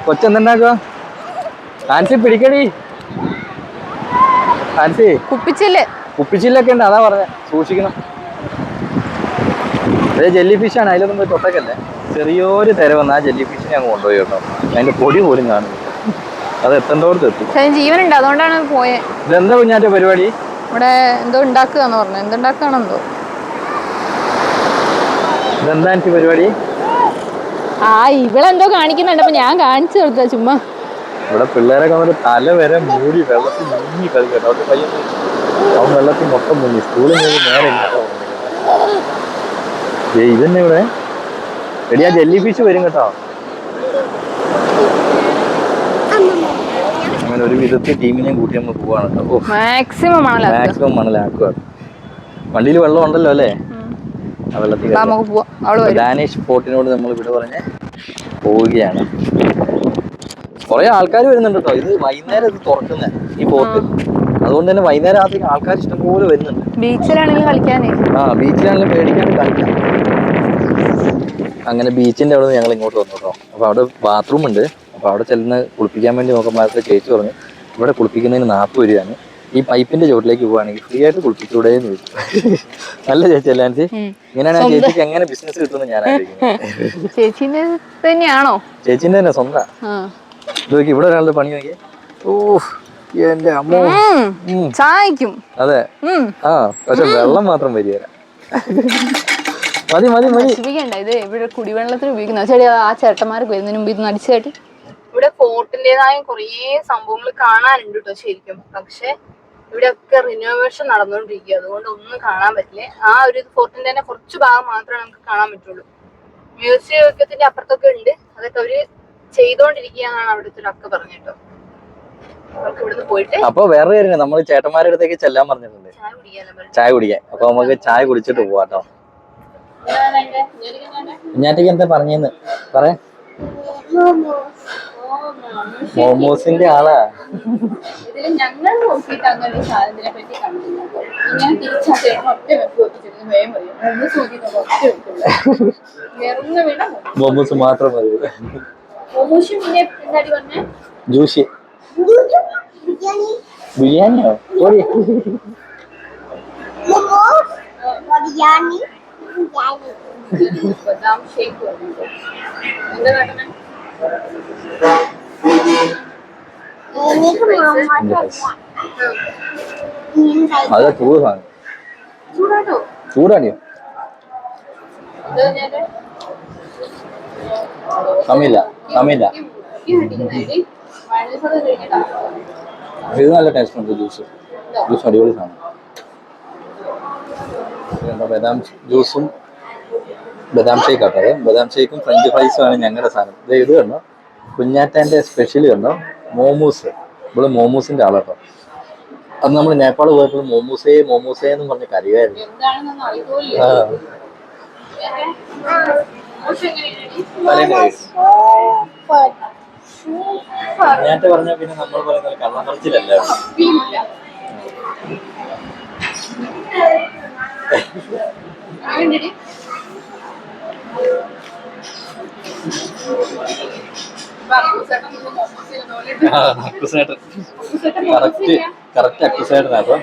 കൊച്ചെന്തുണ്ടാക്കുക? ആൻസി പിടിക്കടി, ആൻസി. കുപ്പിച്ചില്ലൊക്കെ ഉണ്ട്, അതാ പറഞ്ഞ, സൂക്ഷിക്കണം. അതേ ജെല്ലി ഫിഷാണ്, അതിലൊന്നും പോയി തൊട്ടക്കല്ലേ. ചെറിയൊരു തിര വന്ന് ആ ജെല്ലി ഫിഷിനെ അങ്ങ് കൊണ്ടുപോയി കേട്ടോ. അതിന്റെ പൊടി പോലും കാണും, അത് എത്തേണ്ടോടത്ത് എത്തും. ജീവനുണ്ട്, അതുകൊണ്ടാണ് പോയത്. ഇതെന്താ കുഞ്ഞാറ്റ പരിപാടി? ഇവിടെ എന്തോ ഉണ്ടാക്കുകയെന്ന് പറഞ്ഞു. എന്തുണ്ടാക്കുകയാണെന്തോ. ഇതെന്താ എനിക്ക് പരിപാടി? ഇവളെന്തോ കാണിക്കുന്നുണ്ട്, അപ്പൊ ഞാൻ കാണിച്ചു കൊടുത്ത ചുമ്മാ. ഇവിടെ പിള്ളേരൊക്കെ വന്നിട്ട് തല വരെ മൂടി വെള്ളത്തിൽ മുങ്ങി കളിക്കട്ടോ. അവർക്ക് പയ്യൻ അവൻ വെള്ളത്തിൽ മൊത്തം മുങ്ങി. സ്കൂളിൽ നിന്ന് നേരെ ഇതന്നെ ഇവിടെ എടി, ആ ജെല്ലി ഫിഷ് വരും കേട്ടോ. അങ്ങനെ ഒരു വിധത്തിൽ ടീമിനെയും കൂട്ടി നമ്മൾ പോവാണ് കേട്ടോ. മാക്സിമം മണലാക്കുക. വണ്ടിയിൽ വെള്ളം ഉണ്ടല്ലോ അല്ലേ? ആ വെള്ളത്തിൽ ഡാനിഷ് ഫോർട്ടിനോട് നമ്മൾ ഇവിടെ പറഞ്ഞ് പോവുകയാണ്. കുറെ ആൾക്കാർ വരുന്നുണ്ട് കേട്ടോ. ഇത് വൈകുന്നേരം ഇത് തുറക്കുന്നത് ഈ പോർട്ട്, അതുകൊണ്ട് തന്നെ വൈകുന്നേരം രാത്രി ആൾക്കാർ ഇഷ്ടംപോലെ വരുന്നുണ്ട്. ബീച്ചിലാണെങ്കിലും കളിക്കാനേ. ബീച്ചിലാണെങ്കിലും പേടിക്കാണ്ട് കളിക്കാം. അങ്ങനെ ബീച്ചിന്റെ അവിടെ ഞങ്ങൾ ഇങ്ങോട്ട് വന്നു കേട്ടോ. അപ്പൊ അവിടെ ബാത്റൂം ഉണ്ട്. അപ്പൊ അവിടെ ചെല്ലുന്ന കുളിപ്പിക്കാൻ വേണ്ടി നോക്കുമ്പോൾ ചേച്ചി പറഞ്ഞു ഇവിടെ കുളിപ്പിക്കുന്നതിന് 40 രൂപയാണ്. ഈ പൈപ്പിന്റെ ചോട്ടിലേക്ക് പോവുകയാണെങ്കിൽ ഫ്രീ ആയിട്ട് കുളിപ്പിച്ചൂടെ എന്ന് ചോദിച്ചു. നല്ല ചേച്ചി അല്ലേ ആൻസി? ഇങ്ങനെയാണ് ചേച്ചിക്ക് എങ്ങനെ ബിസിനസ് കിട്ടുമെന്ന് ഞാൻ ആലോചിക്കുന്നത്. ചേച്ചിന്റെ തന്നെയാണോ? ചേച്ചിന്റെ തന്നെ സ്വന്തം. നോക്കി ഇവിടെ ഒരാളുടെ പണി നോക്കിയേ. എന്റെ അമ്മോ, സഹായിക്കും. അതെ, പക്ഷെ വെള്ളം മാത്രം വരിക. മതി. ഇത് ഇവിടെ കുടിവെള്ളത്തിന് ഉപയോഗിക്കുന്ന ആ ചേട്ടന്മാർക്ക് വരുന്നതിന് മുമ്പ് ഇത് നടിച്ചു കാട്ടി. ഇവിടെ ഫോർട്ടിന്റേതായ കുറേ സംഭവങ്ങൾ കാണാനുണ്ട് കേട്ടോ ശരിക്കും. പക്ഷെ ഇവിടെ ഒക്കെ റിനോവേഷൻ നടന്നുകൊണ്ടിരിക്കുക, അതുകൊണ്ട് ഒന്നും കാണാൻ പറ്റില്ല. ആ ഒരു ഫോർട്ടിന്റെ തന്നെ കുറച്ച് ഭാഗം മാത്രമേ നമുക്ക് കാണാൻ പറ്റുള്ളൂ. മ്യൂസിയം ഒക്കെ അപ്പുറത്തൊക്കെ ഉണ്ട്, അതൊക്കെ അവര് ചെയ്തോണ്ടിരിക്കുകയാണ് അവിടുത്തെ അക്ക പറഞ്ഞിട്ടോ. നമുക്ക് ഇവിടുന്ന് പോയിട്ട് അപ്പൊ വേറെ കാര്യം, നമ്മൾ ചേട്ടന്മാരുടെ അടുത്തേക്ക് ചെല്ലാൻ പറഞ്ഞിട്ടുണ്ട് ചായ കുടിക്കാൻ. അപ്പൊ നമുക്ക് ചായ കുടിച്ചിട്ട് പോവാട്ടോ. കുഞ്ഞാറ്റയ്ക്ക് എന്താ പറഞ്ഞെന്ന് പറയാ? മോമോസിന്റെ ആളാ. ഇതില് ഞങ്ങൾ നോക്കിയിട്ട് അങ്ങനെ ഒരു സാധനത്തിനെ പറ്റി കണ്ടില്ല. ഇങ്ങനെ തിരിച്ചാൽ ഒറ്റ വെപ്പ് വെച്ചിട്ട് വേഗം പറയും മോമോസ് മാത്രം മതി. മോമോസും പിന്നെ എന്താടി പറഞ്ഞേ? ജ്യൂസ്. ബിരിയാണിയോ? ബദാം ഷേക്ക് എന്താ കാട്ടണേ? അതെ, ചൂടാണ്. ചൂടാണിയോ? സമയമില്ല. ഇത് നല്ല ടേസ്റ്റ് ഉണ്ട്. ജ്യൂസ് അടിപൊളി സാധനം. ബദാം ജ്യൂസും ബദാം ഷേക്ക് ആട്ടോ. ബദാം ഷേക്കും ഫ്രഞ്ച് ഫ്രൈസും ആണ് ഞങ്ങളുടെ സാധനം. ഇത് കണ്ടോ, കുഞ്ഞാറ്റാൻ്റെ സ്പെഷ്യൽ കണ്ടോ, മോമോസ്. ഇവിടെ മോമോസിന്റെ ആളാട്ടോ. അത് നമ്മൾ നേപ്പാൾ പോയപ്പോൾ മോമോസേ എന്ന് പറഞ്ഞ കറിയായിരുന്നു. കുഞ്ഞാറ്റ പറഞ്ഞ പിന്നെ നമ്മൾ പറയുന്നത് കള്ളം പറച്ചിലല്ല. കറക്റ്റ് അക്കുസേട്ടനാട്ടോ.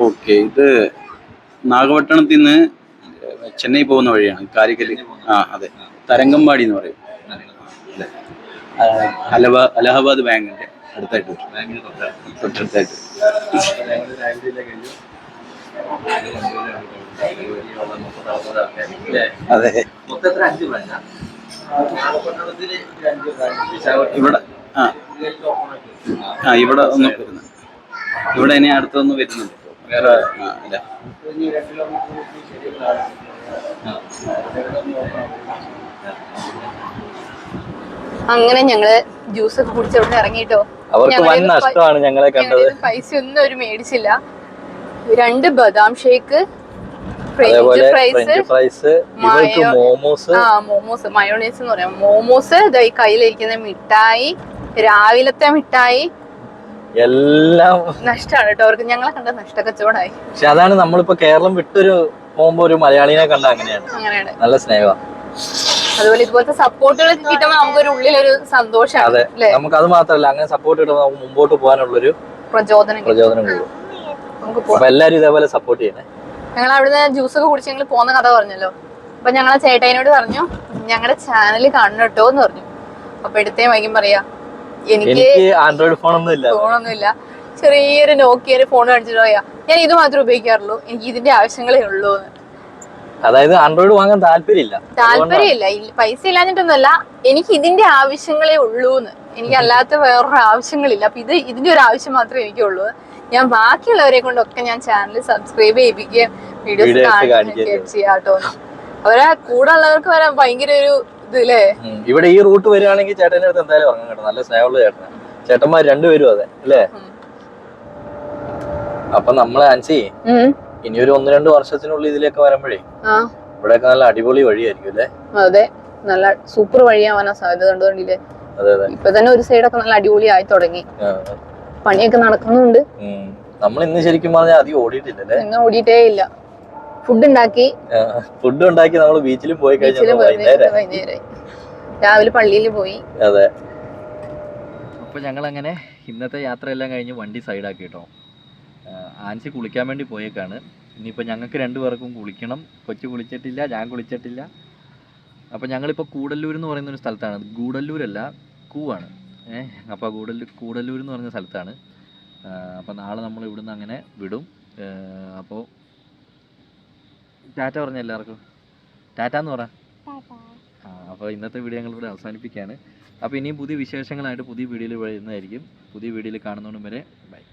ഓക്കെ, ഇത് നാഗപട്ടണത്തിൽ നിന്ന് ചെന്നൈ പോകുന്ന വഴിയാണ്, കാലിക്കറ്റ്. അതെ, തരങ്കമ്പാടി എന്ന് പറയും. അലഹബാദ് ബാങ്കിന്റെ അടുത്തായിട്ട്, തൊട്ടടുത്തായിട്ട്. അതെ, ഇവിടെ ഇവിടെ ഒന്ന് വരുന്നത്, ഇവിടെ ഇനി അടുത്തൊന്നും വരുന്നുണ്ട് വേറെ. അല്ല, അങ്ങനെ ഞങ്ങള് ജ്യൂസ് ഒക്കെ കുടിച്ച് അവിടെ ഇറങ്ങിട്ടോ. അവർക്ക് വൻ നഷ്ടമാണ് ഞങ്ങളെ കണ്ടത്. പൈസ ഒന്നും അവര് മേടിച്ചില്ല. 2 ബദാം ഷേക്ക്, അതേപോലെ ഫ്രൈസ്, ഫ്രഞ്ച് ഫ്രൈസ്, ഇവർക്ക് മോമോസ്. മോമോസ്, മയോണൈസ് എന്ന് പറയാം, മോമോസ്, ഈ കയ്യിലിരിക്കുന്ന മിഠായി, രാവിലത്തെ മിഠായി എല്ലാം നഷ്ടമാണ് കേട്ടോ അവർക്ക്. ഞങ്ങളെ കണ്ട നഷ്ട കച്ചവടമായി. പക്ഷെ അതാണ് നമ്മളിപ്പോ കേരളം വിട്ടൊരു പോകുമ്പോ ഒരു മലയാളിനെ കണ്ട അങ്ങനെയാണ്, നല്ല സ്നേഹമാണ്. അതുപോലെ ഇതുപോലത്തെ സപ്പോർട്ടുകൾ കിട്ടുമ്പോൾ നമുക്കൊരു ഉള്ളിലൊരു സന്തോഷമാണ്. അതെ, നമുക്ക് അത് മാത്രല്ല, അങ്ങനെ സപ്പോർട്ട് കിട്ടുമ്പോൾ നമുക്ക് മുമ്പോട്ട് പോകാനുള്ളൊരു പ്രചോദനം കൂടും. അപ്പൊ എല്ലാരും ഇതേപോലെ സപ്പോർട്ട് ചെയ്യണേ. ഞങ്ങൾ അവിടുന്ന് ജ്യൂസ് ഒക്കെ കുടിച്ച് ഞങ്ങൾ പോകുന്ന കഥ പറഞ്ഞല്ലോ. അപ്പൊ ഞങ്ങളെ ചേട്ടായിനോട് പറഞ്ഞു ഞങ്ങളുടെ ചാനൽ കാണണം കേട്ടോ എന്ന് പറഞ്ഞു. അപ്പൊ എടുത്തേ വൈകും പറയാ എനിക്ക് ആൻഡ്രോയിഡ് ഫോണൊന്നുമില്ല, ചെറിയൊരു നോക്കിയൊരു ഫോൺ കാണിച്ചിട്ട് പറയാ ഞാൻ ഇത് മാത്രമേ ഉപയോഗിക്കാറുള്ളൂ, എനിക്ക് ഇതിന്റെ ആവശ്യങ്ങളേ ഉള്ളൂ. അതായത് ആൻഡ്രോയിഡ് വാങ്ങാൻ താല്പര്യമില്ല, പൈസ ഇല്ലാഞ്ഞിട്ടൊന്നുമല്ല, എനിക്ക് ഇതിന്റെ ആവശ്യങ്ങളേ ഉള്ളൂന്ന്, എനിക്ക് അല്ലാത്ത വേറൊരു ആവശ്യങ്ങളില്ല. അപ്പൊ ഇതിന്റെ ഒരു ആവശ്യം മാത്രമേ എനിക്കുള്ളൂ. ഞാൻ ബാക്കിയുള്ളവരെ കൊണ്ടൊക്കെ ഞാൻ ചാനൽ സബ്സ്ക്രൈബ് ചെയ്യിപ്പിക്കുകയും വീഡിയോസ് കാണിക്കുകയും ചെയ്യാട്ടോ. അവരെ കൂടെ ഉള്ളവർക്ക് വരാൻ ഭയങ്കര ഒരു ഇതില്ലേ. ഇവിടെ ഈ റൂട്ട് വരികയാണെങ്കിൽ ചേട്ടൻ്റെ അടുത്ത് എന്തായാലും ഇറങ്ങാൻ കേട്ടോ, നല്ല സ്നേഹമുള്ള ചേട്ടനാണ്. ചേട്ടന്മാർ രണ്ടുപേരും അതെ അല്ലേ? അപ്പൊ നമ്മളെ ആൻസി ഇനി ഒരു 1-2 വർഷത്തിനുള്ളിൽ ഇതിലേക്ക് വരുമ്പോഴേ ഇവിടെയൊക്കെ നല്ല അടിപൊളി വഴിയായിരിക്കും അല്ലേ? അതെ, നല്ല സൂപ്പർ വഴിയാവാനാ സാധ്യത കണ്ടുകൊണ്ടില്ലേ. അതെ അതെ, ഇപ്പൊ തന്നെ ഒരു സൈഡൊക്കെ നല്ല അടിപൊളി ആയി തുടങ്ങി, പണിയൊക്കെ നടക്കുന്നുണ്ട്. നമ്മൾ ഇന്ന് ശരിക്കും പറഞ്ഞാൽ അധികം ഓടിയിട്ടില്ലല്ലേ? ഇന്ന് ഓടിയിട്ടേ ഇല്ല. ഫുഡ് ഉണ്ടാക്കി നമ്മൾ ബീച്ചിലും പോയി കഴിഞ്ഞാൽ വൈകുന്നേരം രാവിലെ പള്ളിയിൽ പോയി. അതെ. അപ്പൊ ഞങ്ങൾ അങ്ങനെ ഇന്നത്തെ യാത്രയെല്ലാം കഴിഞ്ഞ് വണ്ടി സൈഡാക്കി കേട്ടോ. ആൻസി കുളിക്കാൻ വേണ്ടി പോയേക്കാണ്. ഇനിയിപ്പോൾ ഞങ്ങൾക്ക് 2 പേർക്കും കുളിക്കണം. കൊച്ചു കുളിച്ചിട്ടില്ല, ഞാൻ കുളിച്ചിട്ടില്ല. അപ്പോൾ ഞങ്ങളിപ്പോൾ കൂടല്ലൂർ എന്ന് പറയുന്ന ഒരു സ്ഥലത്താണ്. ഗൂഡല്ലൂരല്ല, കൂവാണ്. അപ്പോൾ കൂടല്ലൂർ എന്ന് പറഞ്ഞ സ്ഥലത്താണ്. അപ്പോൾ നാളെ നമ്മൾ ഇവിടുന്ന് അങ്ങനെ വിടും. അപ്പോൾ ടാറ്റ പറഞ്ഞ എല്ലാവർക്കും ടാറ്റ എന്ന് പറ. അപ്പോൾ ഇന്നത്തെ വീഡിയോ ഞങ്ങളിവിടെ അവസാനിപ്പിക്കുകയാണ്. അപ്പോൾ ഇനിയും പുതിയ വിശേഷങ്ങളായിട്ട് പുതിയ വീഡിയോയിൽ വരുന്നതായിരിക്കും. പുതിയ വീഡിയോയിൽ കാണുന്നതും വരെ ബൈ.